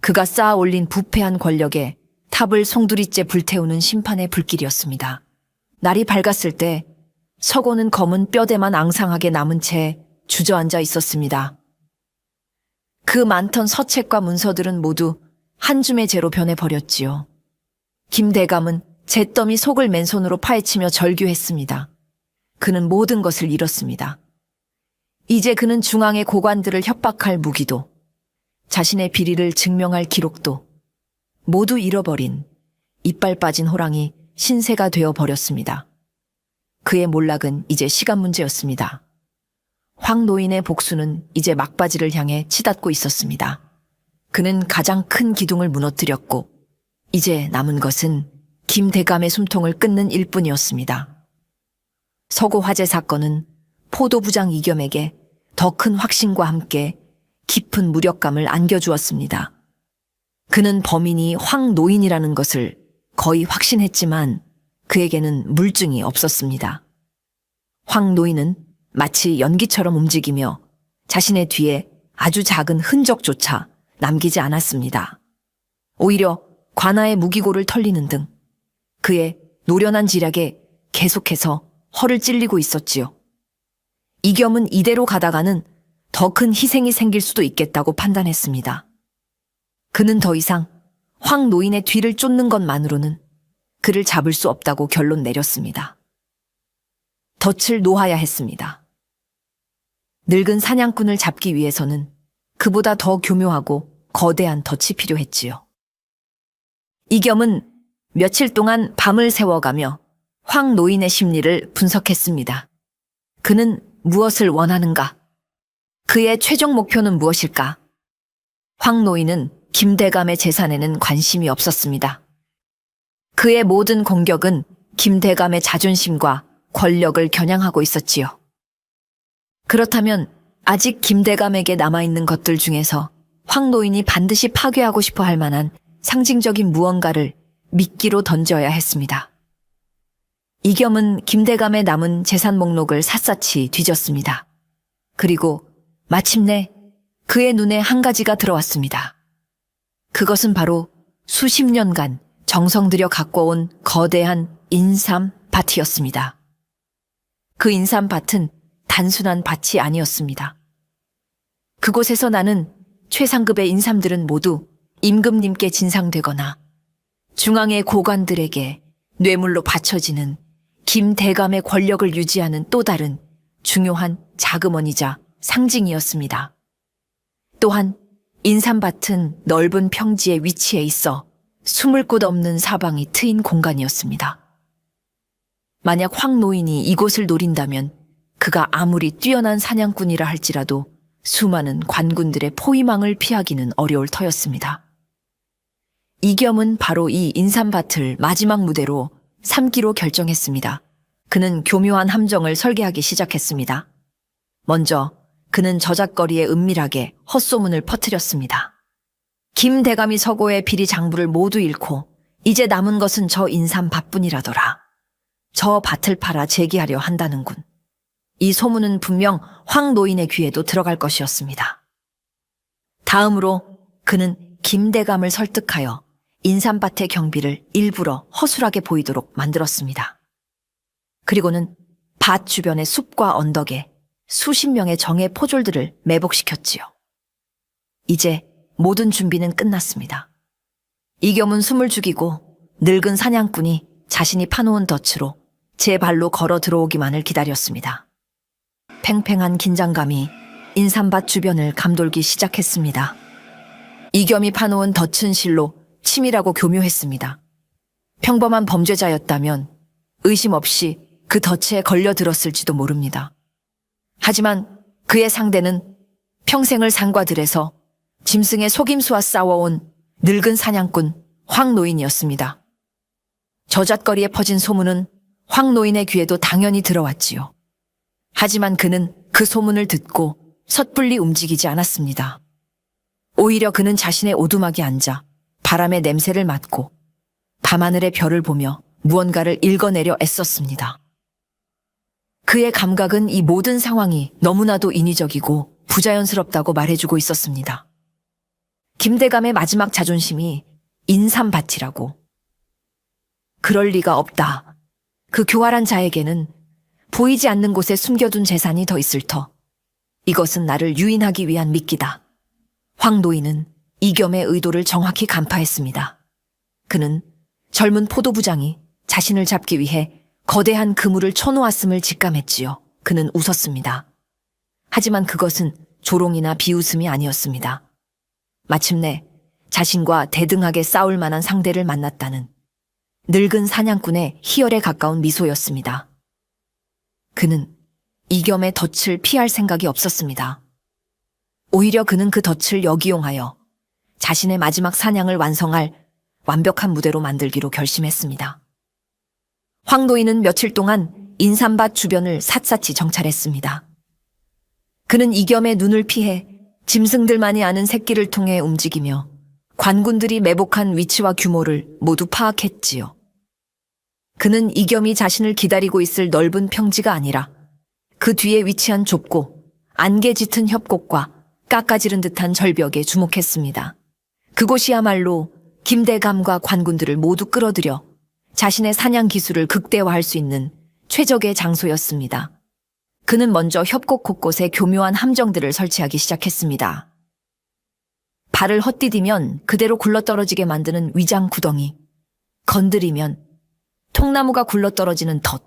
그가 쌓아 올린 부패한 권력에 탑을 송두리째 불태우는 심판의 불길이었습니다. 날이 밝았을 때 서고는 검은 뼈대만 앙상하게 남은 채 주저앉아 있었습니다. 그 많던 서책과 문서들은 모두 한 줌의 재로 변해버렸지요. 김대감은 잿더미 속을 맨손으로 파헤치며 절규했습니다. 그는 모든 것을 잃었습니다. 이제 그는 중앙의 고관들을 협박할 무기도, 자신의 비리를 증명할 기록도 모두 잃어버린 이빨 빠진 호랑이 신세가 되어버렸습니다. 그의 몰락은 이제 시간 문제였습니다. 황 노인의 복수는 이제 막바지를 향해 치닫고 있었습니다. 그는 가장 큰 기둥을 무너뜨렸고 이제 남은 것은 김대감의 숨통을 끊는 일뿐이었습니다. 서고 화재 사건은 포도부장 이겸에게 더 큰 확신과 함께 깊은 무력감을 안겨주었습니다. 그는 범인이 황노인이라는 것을 거의 확신했지만 그에게는 물증이 없었습니다. 황노인은 마치 연기처럼 움직이며 자신의 뒤에 아주 작은 흔적조차 남기지 않았습니다. 오히려 관아의 무기고를 털리는 등 그의 노련한 지략에 계속해서 허를 찔리고 있었지요. 이겸은 이대로 가다가는 더 큰 희생이 생길 수도 있겠다고 판단했습니다. 그는 더 이상 황 노인의 뒤를 쫓는 것만으로는 그를 잡을 수 없다고 결론 내렸습니다. 덫을 놓아야 했습니다. 늙은 사냥꾼을 잡기 위해서는 그보다 더 교묘하고 거대한 덫이 필요했지요. 이겸은 며칠 동안 밤을 새워가며 황 노인의 심리를 분석했습니다. 그는 무엇을 원하는가? 그의 최종 목표는 무엇일까? 황 노인은 김대감의 재산에는 관심이 없었습니다. 그의 모든 공격은 김대감의 자존심과 권력을 겨냥하고 있었지요. 그렇다면 아직 김대감에게 남아있는 것들 중에서 황 노인이 반드시 파괴하고 싶어 할 만한 상징적인 무언가를 미끼로 던져야 했습니다. 이겸은 김대감의 남은 재산 목록을 샅샅이 뒤졌습니다. 그리고 마침내 그의 눈에 한 가지가 들어왔습니다. 그것은 바로 수십 년간 정성 들여 가꿔온 거대한 인삼밭이었습니다. 그 인삼밭은 단순한 밭이 아니었습니다. 그곳에서 나는 최상급의 인삼들은 모두 임금님께 진상되거나 중앙의 고관들에게 뇌물로 바쳐지는 김대감의 권력을 유지하는 또 다른 중요한 자금원이자 상징이었습니다. 또한 인삼밭은 넓은 평지에 위치해 있어 숨을 곳 없는 사방이 트인 공간이었습니다. 만약 황 노인이 이곳을 노린다면 그가 아무리 뛰어난 사냥꾼이라 할지라도 수많은 관군들의 포위망을 피하기는 어려울 터였습니다. 이겸은 바로 이 인삼밭을 마지막 무대로 삼기로 결정했습니다. 그는 교묘한 함정을 설계하기 시작했습니다. 먼저 그는 저잣거리에 은밀하게 헛소문을 퍼뜨렸습니다. 김대감이 서고의 비리 장부를 모두 잃고 이제 남은 것은 저 인삼밭뿐이라더라. 저 밭을 팔아 재기하려 한다는군. 이 소문은 분명 황 노인의 귀에도 들어갈 것이었습니다. 다음으로 그는 김대감을 설득하여 인삼밭의 경비를 일부러 허술하게 보이도록 만들었습니다. 그리고는 밭 주변의 숲과 언덕에 수십 명의 정예 포졸들을 매복시켰지요. 이제 모든 준비는 끝났습니다. 이겸은 숨을 죽이고 늙은 사냥꾼이 자신이 파놓은 덫으로 제 발로 걸어 들어오기만을 기다렸습니다. 팽팽한 긴장감이 인삼밭 주변을 감돌기 시작했습니다. 이겸이 파놓은 덫은 실로 치밀하고 교묘했습니다. 평범한 범죄자였다면 의심 없이 그 덫에 걸려들었을지도 모릅니다. 하지만 그의 상대는 평생을 산과 들에서 짐승의 속임수와 싸워온 늙은 사냥꾼 황 노인이었습니다. 저잣거리에 퍼진 소문은 황 노인의 귀에도 당연히 들어왔지요. 하지만 그는 그 소문을 듣고 섣불리 움직이지 않았습니다. 오히려 그는 자신의 오두막에 앉아 바람의 냄새를 맡고 밤하늘의 별을 보며 무언가를 읽어내려 애썼습니다. 그의 감각은 이 모든 상황이 너무나도 인위적이고 부자연스럽다고 말해주고 있었습니다. 김대감의 마지막 자존심이 인삼밭이라고. 그럴 리가 없다. 그 교활한 자에게는 보이지 않는 곳에 숨겨둔 재산이 더 있을 터. 이것은 나를 유인하기 위한 미끼다. 황 노인은 이겸의 의도를 정확히 간파했습니다. 그는 젊은 포도부장이 자신을 잡기 위해 거대한 그물을 쳐놓았음을 직감했지요. 그는 웃었습니다. 하지만 그것은 조롱이나 비웃음이 아니었습니다. 마침내 자신과 대등하게 싸울 만한 상대를 만났다는 늙은 사냥꾼의 희열에 가까운 미소였습니다. 그는 이겸의 덫을 피할 생각이 없었습니다. 오히려 그는 그 덫을 역이용하여 자신의 마지막 사냥을 완성할 완벽한 무대로 만들기로 결심했습니다. 황노인은 며칠 동안 인삼밭 주변을 샅샅이 정찰했습니다. 그는 이겸의 눈을 피해 짐승들만이 아는 새끼를 통해 움직이며 관군들이 매복한 위치와 규모를 모두 파악했지요. 그는 이겸이 자신을 기다리고 있을 넓은 평지가 아니라 그 뒤에 위치한 좁고 안개 짙은 협곡과 깎아지른 듯한 절벽에 주목했습니다. 그곳이야말로 김대감과 관군들을 모두 끌어들여 자신의 사냥 기술을 극대화할 수 있는 최적의 장소였습니다. 그는 먼저 협곡 곳곳에 교묘한 함정들을 설치하기 시작했습니다. 발을 헛디디면 그대로 굴러떨어지게 만드는 위장 구덩이, 건드리면 통나무가 굴러떨어지는 덫,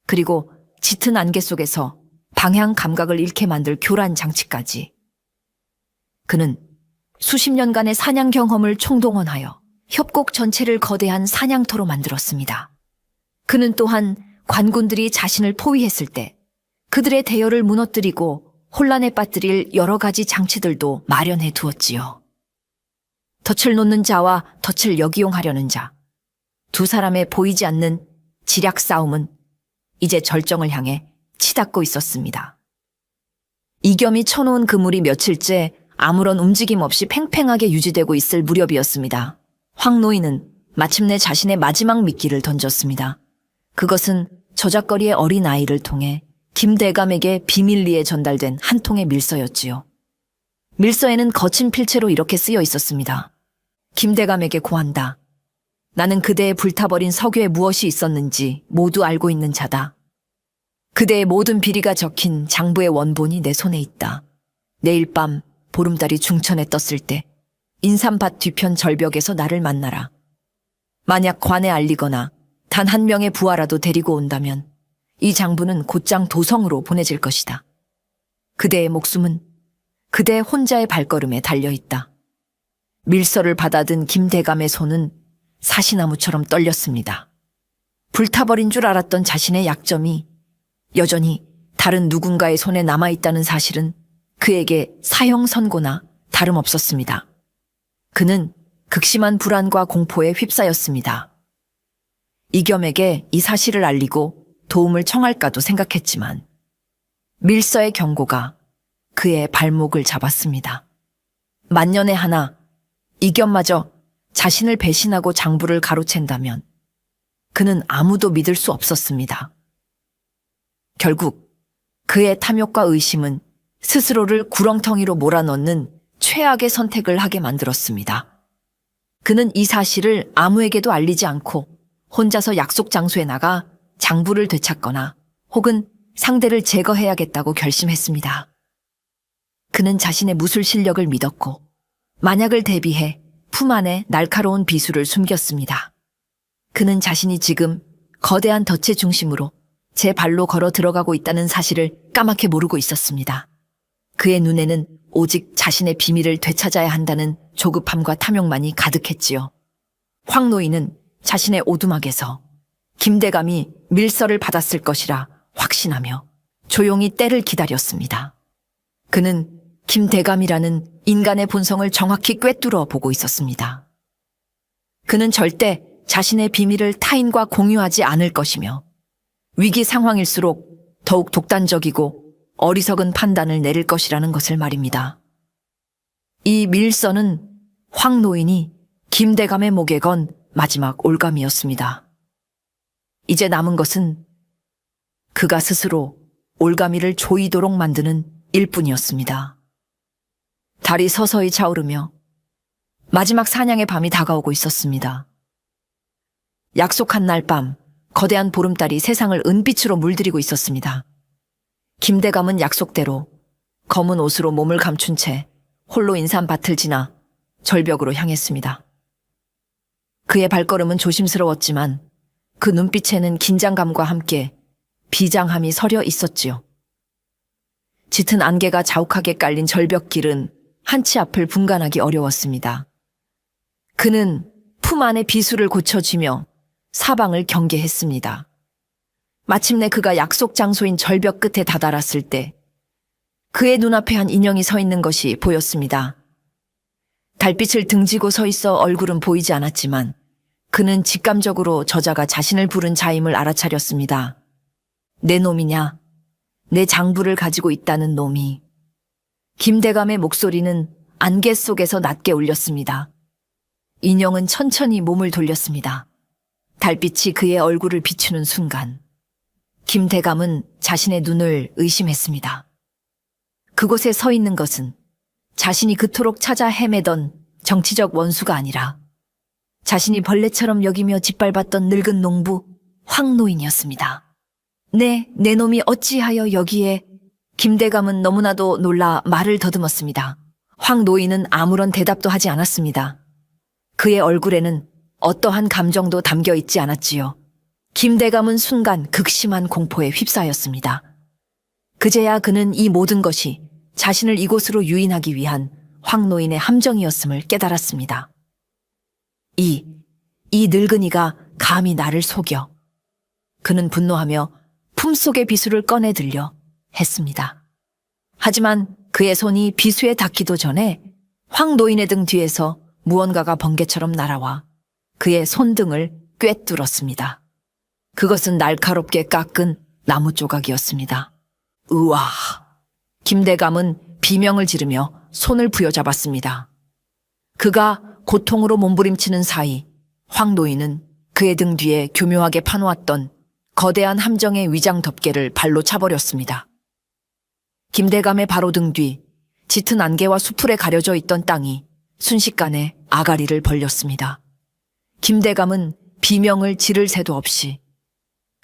그리고 짙은 안개 속에서 방향 감각을 잃게 만들 교란 장치까지. 그는 수십 년간의 사냥 경험을 총동원하여 협곡 전체를 거대한 사냥터로 만들었습니다. 그는 또한 관군들이 자신을 포위했을 때 그들의 대열을 무너뜨리고 혼란에 빠뜨릴 여러 가지 장치들도 마련해 두었지요. 덫을 놓는 자와 덫을 역이용하려는 자, 두 사람의 보이지 않는 지략 싸움은 이제 절정을 향해 치닫고 있었습니다. 이겸이 쳐놓은 그물이 며칠째 아무런 움직임 없이 팽팽하게 유지되고 있을 무렵이었습니다. 황노인은 마침내 자신의 마지막 미끼를 던졌습니다. 그것은 저작거리의 어린 아이를 통해 김대감에게 비밀리에 전달된 한 통의 밀서였지요. 밀서에는 거친 필체로 이렇게 쓰여 있었습니다. 김대감에게 고한다. 나는 그대의 불타버린 서교에 무엇이 있었는지 모두 알고 있는 자다. 그대의 모든 비리가 적힌 장부의 원본이 내 손에 있다. 내일 밤 보름달이 중천에 떴을 때 인삼밭 뒤편 절벽에서 나를 만나라. 만약 관에 알리거나 단 한 명의 부하라도 데리고 온다면 이 장부는 곧장 도성으로 보내질 것이다. 그대의 목숨은 그대 혼자의 발걸음에 달려있다. 밀서를 받아든 김대감의 손은 사시나무처럼 떨렸습니다. 불타버린 줄 알았던 자신의 약점이 여전히 다른 누군가의 손에 남아있다는 사실은 그에게 사형 선고나 다름없었습니다. 그는 극심한 불안과 공포에 휩싸였습니다. 이겸에게 이 사실을 알리고 도움을 청할까도 생각했지만 밀서의 경고가 그의 발목을 잡았습니다. 만년에 하나 이겸마저 자신을 배신하고 장부를 가로챈다면 그는 아무도 믿을 수 없었습니다. 결국 그의 탐욕과 의심은 스스로를 구렁텅이로 몰아넣는 최악의 선택을 하게 만들었습니다. 그는 이 사실을 아무에게도 알리지 않고 혼자서 약속 장소에 나가 장부를 되찾거나 혹은 상대를 제거해야겠다고 결심했습니다. 그는 자신의 무술 실력을 믿었고 만약을 대비해 품 안에 날카로운 비수를 숨겼습니다. 그는 자신이 지금 거대한 덫의 중심으로 제 발로 걸어 들어가고 있다는 사실을 까맣게 모르고 있었습니다. 그의 눈에는 오직 자신의 비밀을 되찾아야 한다는 조급함과 탐욕만이 가득했지요. 황노인은 자신의 오두막에서 김대감이 밀서를 받았을 것이라 확신하며 조용히 때를 기다렸습니다. 그는 김대감이라는 인간의 본성을 정확히 꿰뚫어 보고 있었습니다. 그는 절대 자신의 비밀을 타인과 공유하지 않을 것이며 위기 상황일수록 더욱 독단적이고 어리석은 판단을 내릴 것이라는 것을 말입니다. 이 밀서는 황노인이 김대감의 목에 건 마지막 올감이었습니다. 이제 남은 것은 그가 스스로 올가미를 조이도록 만드는 일뿐이었습니다. 달이 서서히 차오르며 마지막 사냥의 밤이 다가오고 있었습니다. 약속한 날 밤 거대한 보름달이 세상을 은빛으로 물들이고 있었습니다. 김대감은 약속대로 검은 옷으로 몸을 감춘 채 홀로 인삼밭을 지나 절벽으로 향했습니다. 그의 발걸음은 조심스러웠지만 그 눈빛에는 긴장감과 함께 비장함이 서려 있었지요. 짙은 안개가 자욱하게 깔린 절벽길은 한치 앞을 분간하기 어려웠습니다. 그는 품 안의 비수를 고쳐쥐며 사방을 경계했습니다. 마침내 그가 약속 장소인 절벽 끝에 다다랐을 때 그의 눈앞에 한 인형이 서 있는 것이 보였습니다. 달빛을 등지고 서 있어 얼굴은 보이지 않았지만 그는 직감적으로 저자가 자신을 부른 자임을 알아차렸습니다. 내 놈이냐? 내 장부를 가지고 있다는 놈이. 김대감의 목소리는 안개 속에서 낮게 울렸습니다. 인형은 천천히 몸을 돌렸습니다. 달빛이 그의 얼굴을 비추는 순간 김대감은 자신의 눈을 의심했습니다. 그곳에 서 있는 것은 자신이 그토록 찾아 헤매던 정치적 원수가 아니라 자신이 벌레처럼 여기며 짓밟았던 늙은 농부 황노인이었습니다. 네, 내 놈이 어찌하여 여기에. 김대감은 너무나도 놀라 말을 더듬었습니다. 황노인은 아무런 대답도 하지 않았습니다. 그의 얼굴에는 어떠한 감정도 담겨 있지 않았지요. 김대감은 순간 극심한 공포에 휩싸였습니다. 그제야 그는 이 모든 것이 자신을 이곳으로 유인하기 위한 황노인의 함정이었음을 깨달았습니다. 이 늙은이가 감히 나를 속여. 그는 분노하며 품속의 비수를 꺼내 들려 했습니다. 하지만 그의 손이 비수에 닿기도 전에 황노인의 등 뒤에서 무언가가 번개처럼 날아와 그의 손등을 꿰뚫었습니다. 그것은 날카롭게 깎은 나무 조각이었습니다. 으아! 김대감은 비명을 지르며 손을 부여잡았습니다. 그가 고통으로 몸부림치는 사이 황노인은 그의 등 뒤에 교묘하게 파놓았던 거대한 함정의 위장 덮개를 발로 차버렸습니다. 김대감의 바로 등 뒤 짙은 안개와 수풀에 가려져 있던 땅이 순식간에 아가리를 벌렸습니다. 김대감은 비명을 지를 새도 없이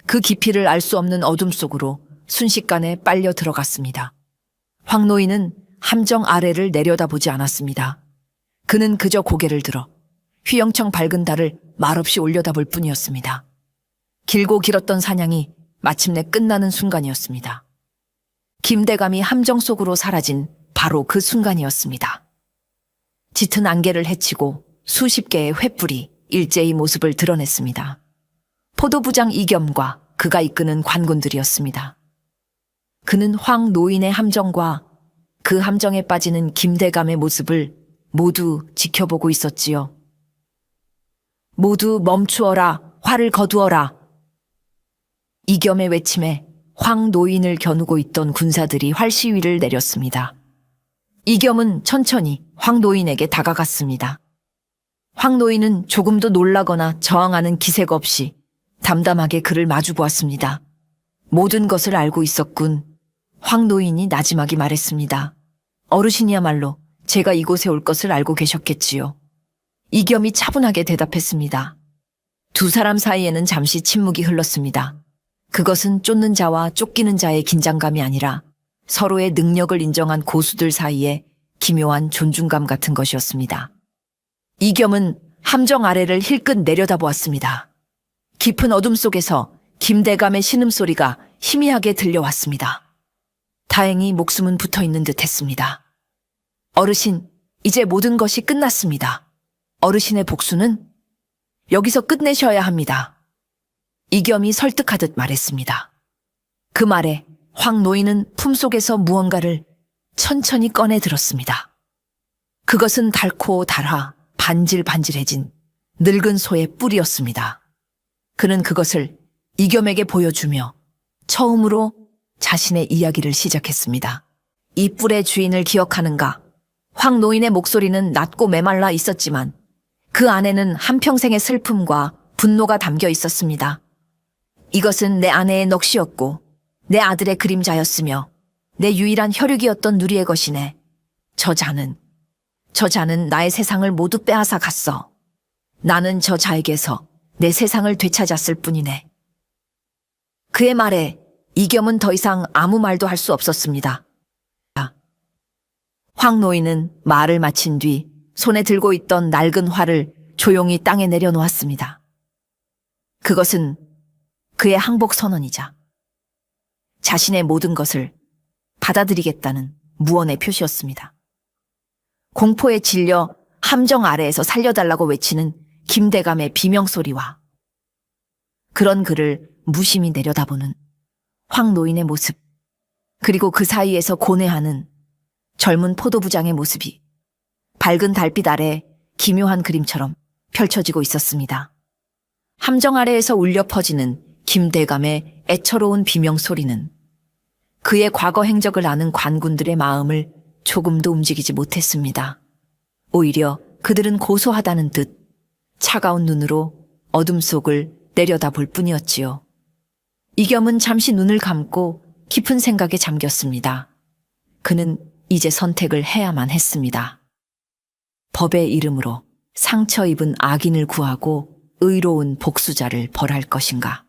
그 깊이를 알 수 없는 어둠 속으로 순식간에 빨려 들어갔습니다. 황노인은 함정 아래를 내려다보지 않았습니다. 그는 그저 고개를 들어 휘영청 밝은 달을 말없이 올려다볼 뿐이었습니다. 길고 길었던 사냥이 마침내 끝나는 순간이었습니다. 김대감이 함정 속으로 사라진 바로 그 순간이었습니다. 짙은 안개를 헤치고 수십 개의 횃불이 일제히 모습을 드러냈습니다. 포도부장 이겸과 그가 이끄는 관군들이었습니다. 그는 황노인의 함정과 그 함정에 빠지는 김대감의 모습을 모두 지켜보고 있었지요. 모두 멈추어라, 활을 거두어라. 이겸의 외침에 황노인을 겨누고 있던 군사들이 활시위를 내렸습니다. 이겸은 천천히 황노인에게 다가갔습니다. 황노인은 조금도 놀라거나 저항하는 기색 없이 담담하게 그를 마주보았습니다. 모든 것을 알고 있었군. 황노인이 나지막이 말했습니다. 어르신이야말로 제가 이곳에 올 것을 알고 계셨겠지요. 이겸이 차분하게 대답했습니다. 두 사람 사이에는 잠시 침묵이 흘렀습니다. 그것은 쫓는 자와 쫓기는 자의 긴장감이 아니라 서로의 능력을 인정한 고수들 사이에 기묘한 존중감 같은 것이었습니다. 이겸은 함정 아래를 힐끗 내려다보았습니다. 깊은 어둠 속에서 김대감의 신음소리가 희미하게 들려왔습니다. 다행히 목숨은 붙어있는 듯 했습니다. 어르신, 이제 모든 것이 끝났습니다. 어르신의 복수는 여기서 끝내셔야 합니다. 이겸이 설득하듯 말했습니다. 그 말에 황노인은 품속에서 무언가를 천천히 꺼내 들었습니다. 그것은 달고 달아 반질반질해진 늙은 소의 뿔이었습니다. 그는 그것을 이겸에게 보여주며 처음으로 자신의 이야기를 시작했습니다. 이 뿔의 주인을 기억하는가? 황노인의 목소리는 낮고 메말라 있었지만 그 안에는 한평생의 슬픔과 분노가 담겨 있었습니다. 이것은 내 아내의 넋이었고 내 아들의 그림자였으며 내 유일한 혈육이었던 누리의 것이네. 저 자는 나의 세상을 모두 빼앗아 갔어. 나는 저 자에게서 내 세상을 되찾았을 뿐이네. 그의 말에 이겸은 더 이상 아무 말도 할 수 없었습니다. 황노인은 말을 마친 뒤 손에 들고 있던 낡은 활을 조용히 땅에 내려놓았습니다. 그것은 그의 항복 선언이자 자신의 모든 것을 받아들이겠다는 무언의 표시였습니다. 공포에 질려 함정 아래에서 살려달라고 외치는 김대감의 비명소리와 그런 그를 무심히 내려다보는 황노인의 모습, 그리고 그 사이에서 고뇌하는 젊은 포도부장의 모습이 밝은 달빛 아래 기묘한 그림처럼 펼쳐지고 있었습니다. 함정 아래에서 울려 퍼지는 김대감의 애처로운 비명소리는 그의 과거 행적을 아는 관군들의 마음을 조금도 움직이지 못했습니다. 오히려 그들은 고소하다는 듯 차가운 눈으로 어둠 속을 내려다볼 뿐이었지요. 이겸은 잠시 눈을 감고 깊은 생각에 잠겼습니다. 그는 이제 선택을 해야만 했습니다. 법의 이름으로 상처 입은 악인을 구하고 의로운 복수자를 벌할 것인가?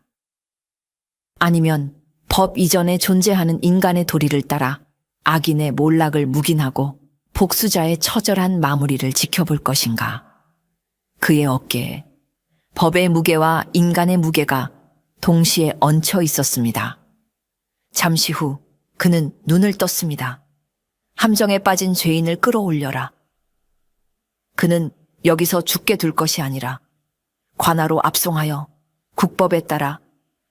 아니면 법 이전에 존재하는 인간의 도리를 따라 악인의 몰락을 묵인하고 복수자의 처절한 마무리를 지켜볼 것인가? 그의 어깨에 법의 무게와 인간의 무게가 동시에 얹혀 있었습니다. 잠시 후 그는 눈을 떴습니다. 함정에 빠진 죄인을 끌어올려라. 그는 여기서 죽게 둘 것이 아니라 관하로 압송하여 국법에 따라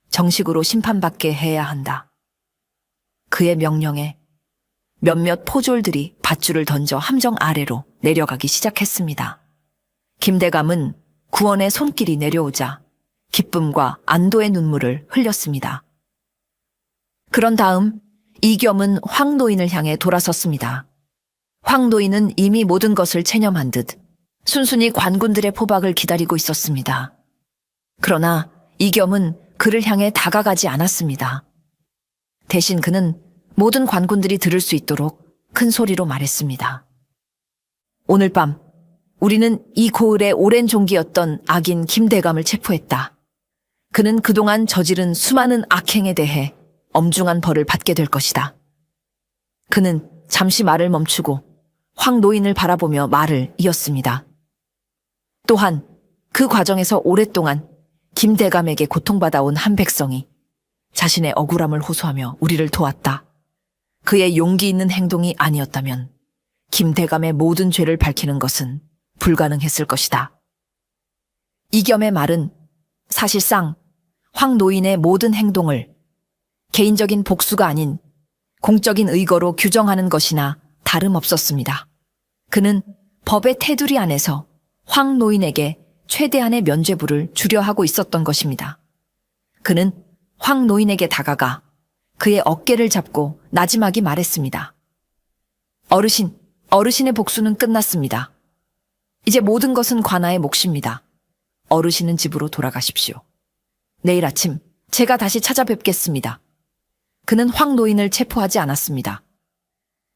정식으로 심판받게 해야 한다. 그의 명령에 몇몇 포졸들이 밧줄을 던져 함정 아래로 내려가기 시작했습니다. 김대감은 구원의 손길이 내려오자 기쁨과 안도의 눈물을 흘렸습니다. 그런 다음 이겸은 황노인을 향해 돌아섰습니다. 황노인은 이미 모든 것을 체념한 듯 순순히 관군들의 포박을 기다리고 있었습니다. 그러나 이겸은 그를 향해 다가가지 않았습니다. 대신 그는 모든 관군들이 들을 수 있도록 큰 소리로 말했습니다. 오늘 밤 우리는 이 고을의 오랜 종기였던 악인 김대감을 체포했다. 그는 그동안 저지른 수많은 악행에 대해 엄중한 벌을 받게 될 것이다. 그는 잠시 말을 멈추고 황 노인을 바라보며 말을 이었습니다. 또한 그 과정에서 오랫동안 김대감에게 고통받아온 한 백성이 자신의 억울함을 호소하며 우리를 도왔다. 그의 용기 있는 행동이 아니었다면 김대감의 모든 죄를 밝히는 것은 불가능했을 것이다. 이겸의 말은 사실상 황 노인의 모든 행동을 개인적인 복수가 아닌 공적인 의거로 규정하는 것이나 다름없었습니다. 그는 법의 테두리 안에서 황 노인에게 최대한의 면죄부를 주려 하고 있었던 것입니다. 그는 황 노인에게 다가가 그의 어깨를 잡고 나지막이 말했습니다. 어르신의 복수는 끝났습니다. 이제 모든 것은 관아의 몫입니다. 어르신은 집으로 돌아가십시오. 내일 아침 제가 다시 찾아뵙겠습니다. 그는 황 노인을 체포하지 않았습니다.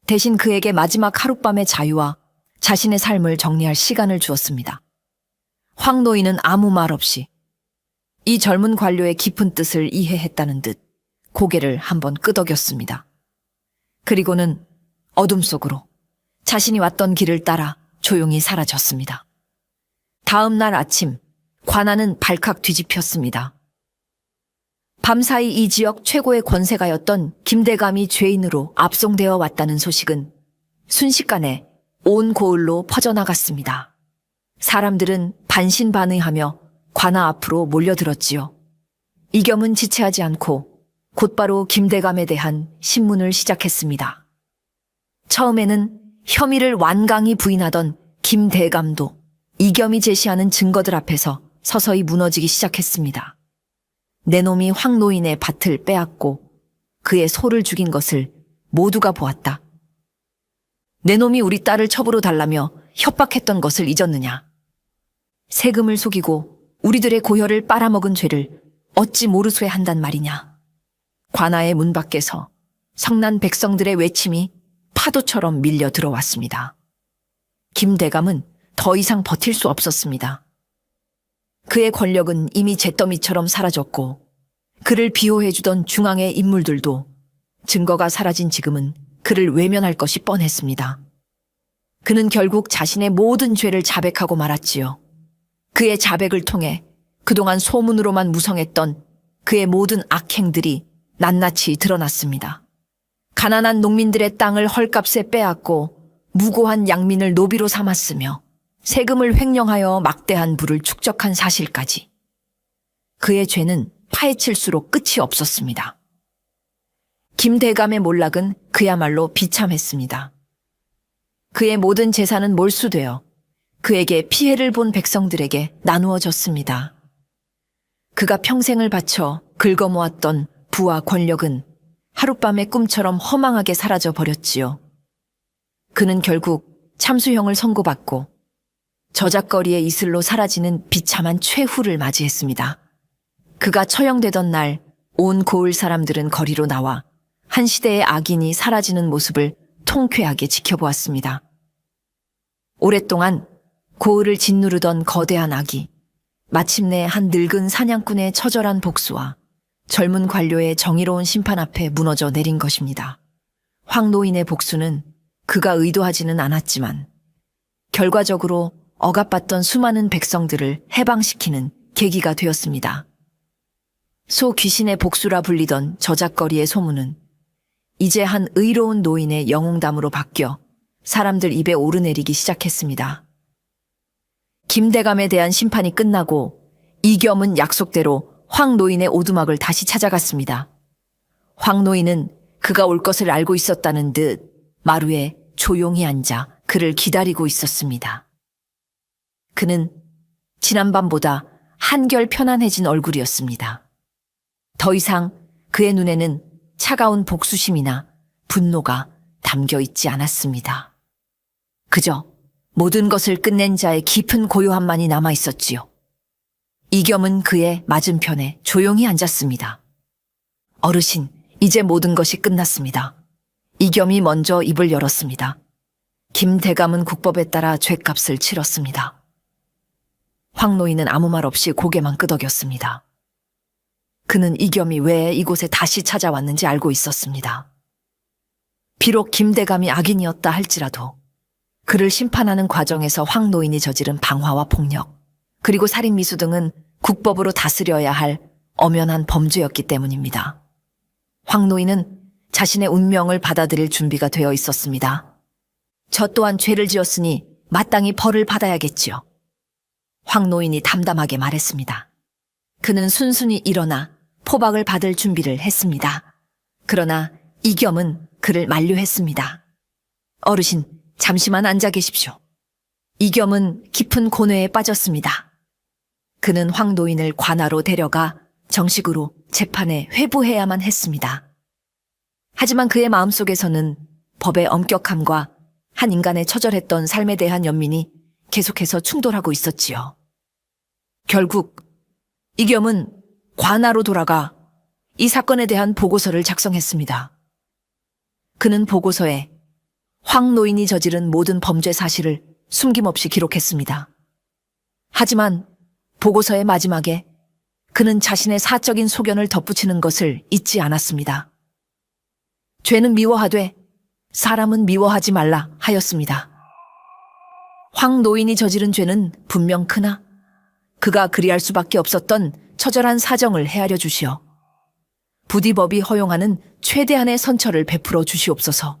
대신 그에게 마지막 하룻밤의 자유와 자신의 삶을 정리할 시간을 주었습니다. 황 노인은 아무 말 없이 이 젊은 관료의 깊은 뜻을 이해했다는 듯 고개를 한번 끄덕였습니다. 그리고는 어둠 속으로 자신이 왔던 길을 따라 조용히 사라졌습니다. 다음 날 아침 관아는 발칵 뒤집혔습니다. 밤사이 이 지역 최고의 권세가였던 김대감이 죄인으로 압송되어 왔다는 소식은 순식간에 온 고을로 퍼져나갔습니다. 사람들은 반신반의하며 관아 앞으로 몰려들었지요. 이겸은 지체하지 않고 곧바로 김대감에 대한 신문을 시작했습니다. 처음에는 혐의를 완강히 부인하던 김대감도 이겸이 제시하는 증거들 앞에서 서서히 무너지기 시작했습니다. 내 놈이 황 노인의 밭을 빼앗고 그의 소를 죽인 것을 모두가 보았다. 내 놈이 우리 딸을 첩으로 달라며 협박했던 것을 잊었느냐. 세금을 속이고 우리들의 고혈을 빨아먹은 죄를 어찌 모르쇠 한단 말이냐. 관아의 문 밖에서 성난 백성들의 외침이 파도처럼 밀려 들어왔습니다. 김대감은 더 이상 버틸 수 없었습니다. 그의 권력은 이미 잿더미처럼 사라졌고 그를 비호해주던 중앙의 인물들도 증거가 사라진 지금은 그를 외면할 것이 뻔했습니다. 그는 결국 자신의 모든 죄를 자백하고 말았지요. 그의 자백을 통해 그동안 소문으로만 무성했던 그의 모든 악행들이 낱낱이 드러났습니다. 가난한 농민들의 땅을 헐값에 빼앗고 무고한 양민을 노비로 삼았으며 세금을 횡령하여 막대한 부를 축적한 사실까지. 그의 죄는 파헤칠수록 끝이 없었습니다. 김대감의 몰락은 그야말로 비참했습니다. 그의 모든 재산은 몰수되어 그에게 피해를 본 백성들에게 나누어졌습니다. 그가 평생을 바쳐 긁어모았던 부와 권력은 하룻밤의 꿈처럼 허망하게 사라져 버렸지요. 그는 결국 참수형을 선고받고 저작거리의 이슬로 사라지는 비참한 최후를 맞이했습니다. 그가 처형되던 날 온 고을 사람들은 거리로 나와 한 시대의 악인이 사라지는 모습을 통쾌하게 지켜보았습니다. 오랫동안 고을을 짓누르던 거대한 악이 마침내 한 늙은 사냥꾼의 처절한 복수와 젊은 관료의 정의로운 심판 앞에 무너져 내린 것입니다. 황노인의 복수는 그가 의도하지는 않았지만 결과적으로 억압받던 수많은 백성들을 해방시키는 계기가 되었습니다. 소 귀신의 복수라 불리던 저작거리의 소문은 이제 한 의로운 노인의 영웅담으로 바뀌어 사람들 입에 오르내리기 시작했습니다. 김대감에 대한 심판이 끝나고 이겸은 약속대로 황노인의 오두막을 다시 찾아갔습니다. 황노인은 그가 올 것을 알고 있었다는 듯 마루에 조용히 앉아 그를 기다리고 있었습니다. 그는 지난밤보다 한결 편안해진 얼굴이었습니다. 더 이상 그의 눈에는 차가운 복수심이나 분노가 담겨 있지 않았습니다. 그저 모든 것을 끝낸 자의 깊은 고요함만이 남아 있었지요. 이겸은 그의 맞은편에 조용히 앉았습니다. 어르신, 이제 모든 것이 끝났습니다. 이겸이 먼저 입을 열었습니다. 김대감은 국법에 따라 죗값을 치렀습니다. 황노인은 아무 말 없이 고개만 끄덕였습니다. 그는 이겸이 왜 이곳에 다시 찾아왔는지 알고 있었습니다. 비록 김대감이 악인이었다 할지라도 그를 심판하는 과정에서 황노인이 저지른 방화와 폭력, 그리고 살인미수 등은 국법으로 다스려야 할 엄연한 범죄였기 때문입니다. 황노인은 자신의 운명을 받아들일 준비가 되어 있었습니다. 저 또한 죄를 지었으니 마땅히 벌을 받아야겠지요. 황노인이 담담하게 말했습니다. 그는 순순히 일어나 포박을 받을 준비를 했습니다. 그러나 이겸은 그를 만류했습니다. 어르신, 잠시만 앉아 계십시오. 이겸은 깊은 고뇌에 빠졌습니다. 그는 황노인을 관하로 데려가 정식으로 재판에 회부해야만 했습니다. 하지만 그의 마음속에서는 법의 엄격함과 한 인간의 처절했던 삶에 대한 연민이 계속해서 충돌하고 있었지요. 결국 이겸은 관하로 돌아가 이 사건에 대한 보고서를 작성했습니다. 그는 보고서에 황노인이 저지른 모든 범죄 사실을 숨김없이 기록했습니다. 하지만 보고서의 마지막에 그는 자신의 사적인 소견을 덧붙이는 것을 잊지 않았습니다. 죄는 미워하되 사람은 미워하지 말라 하였습니다. 황노인이 저지른 죄는 분명 크나 그가 그리할 수밖에 없었던 처절한 사정을 헤아려 주시어 부디 법이 허용하는 최대한의 선처를 베풀어 주시옵소서.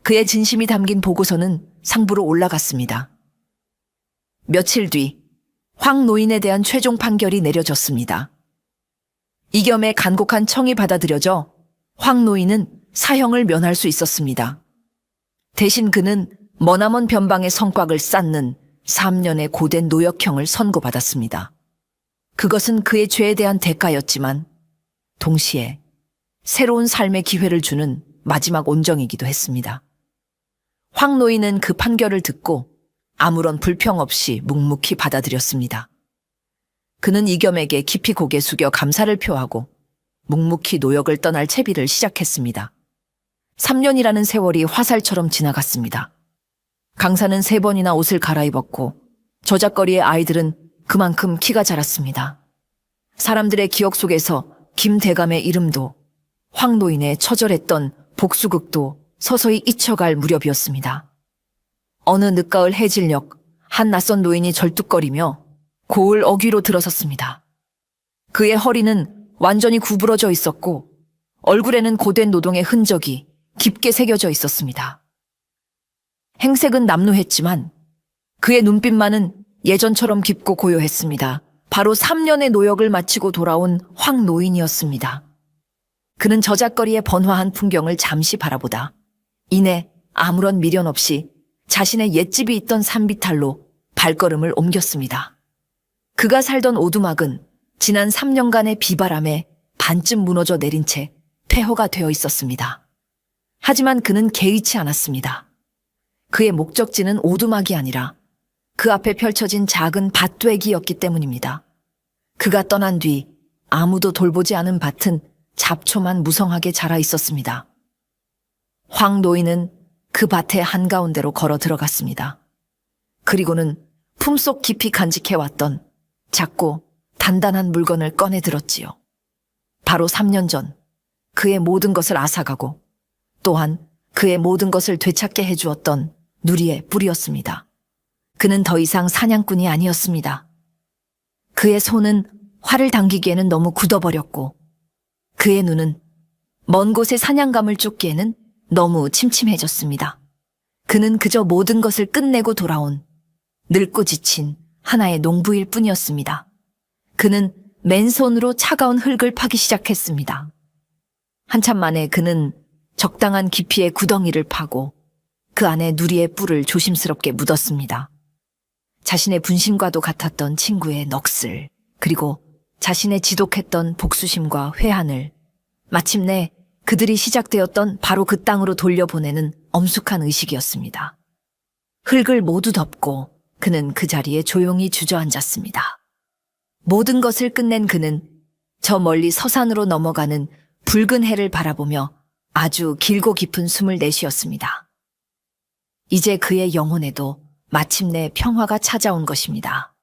그의 진심이 담긴 보고서는 상부로 올라갔습니다. 며칠 뒤 황노인에 대한 최종 판결이 내려졌습니다. 이겸의 간곡한 청이 받아들여져 황노인은 사형을 면할 수 있었습니다. 대신 그는 머나먼 변방의 성곽을 쌓는 3년의 고된 노역형을 선고받았습니다. 그것은 그의 죄에 대한 대가였지만 동시에 새로운 삶의 기회를 주는 마지막 온정이기도 했습니다. 황노인은 그 판결을 듣고 아무런 불평 없이 묵묵히 받아들였습니다. 그는 이겸에게 깊이 고개 숙여 감사를 표하고 묵묵히 노역을 떠날 채비를 시작했습니다. 3년이라는 세월이 화살처럼 지나갔습니다. 강사는 3번이나 옷을 갈아입었고 저작거리의 아이들은 그만큼 키가 자랐습니다. 사람들의 기억 속에서 김대감의 이름도 황노인의 처절했던 복수극도 서서히 잊혀갈 무렵이었습니다. 어느 늦가을 해질녘 한 낯선 노인이 절뚝거리며 고을 어귀로 들어섰습니다. 그의 허리는 완전히 구부러져 있었고 얼굴에는 고된 노동의 흔적이 깊게 새겨져 있었습니다. 행색은 남루했지만 그의 눈빛만은 예전처럼 깊고 고요했습니다. 바로 3년의 노역을 마치고 돌아온 황노인이었습니다. 그는 저작거리의 번화한 풍경을 잠시 바라보다 이내 아무런 미련 없이 자신의 옛집이 있던 산비탈로 발걸음을 옮겼습니다. 그가 살던 오두막은 지난 3년간의 비바람에 반쯤 무너져 내린 채 폐허가 되어 있었습니다. 하지만 그는 개의치 않았습니다. 그의 목적지는 오두막이 아니라 그 앞에 펼쳐진 작은 밭되기였기 때문입니다. 그가 떠난 뒤 아무도 돌보지 않은 밭은 잡초만 무성하게 자라 있었습니다. 황 노인은 그 밭의 한가운데로 걸어 들어갔습니다. 그리고는 품속 깊이 간직해왔던 작고 단단한 물건을 꺼내 들었지요. 바로 3년 전 그의 모든 것을 앗아가고 또한 그의 모든 것을 되찾게 해주었던 누리의 뿔이었습니다. 그는 더 이상 사냥꾼이 아니었습니다. 그의 손은 활을 당기기에는 너무 굳어버렸고 그의 눈은 먼 곳의 사냥감을 쫓기에는 너무 침침해졌습니다. 그는 그저 모든 것을 끝내고 돌아온 늙고 지친 하나의 농부일 뿐이었습니다. 그는 맨손으로 차가운 흙을 파기 시작했습니다. 한참 만에 그는 적당한 깊이의 구덩이를 파고 그 안에 누리의 뿔을 조심스럽게 묻었습니다. 자신의 분심과도 같았던 친구의 넋을, 그리고 자신의 지독했던 복수심과 회한을 마침내 그들이 시작되었던 바로 그 땅으로 돌려보내는 엄숙한 의식이었습니다. 흙을 모두 덮고 그는 그 자리에 조용히 주저앉았습니다. 모든 것을 끝낸 그는 저 멀리 서산으로 넘어가는 붉은 해를 바라보며 아주 길고 깊은 숨을 내쉬었습니다. 이제 그의 영혼에도 마침내 평화가 찾아온 것입니다.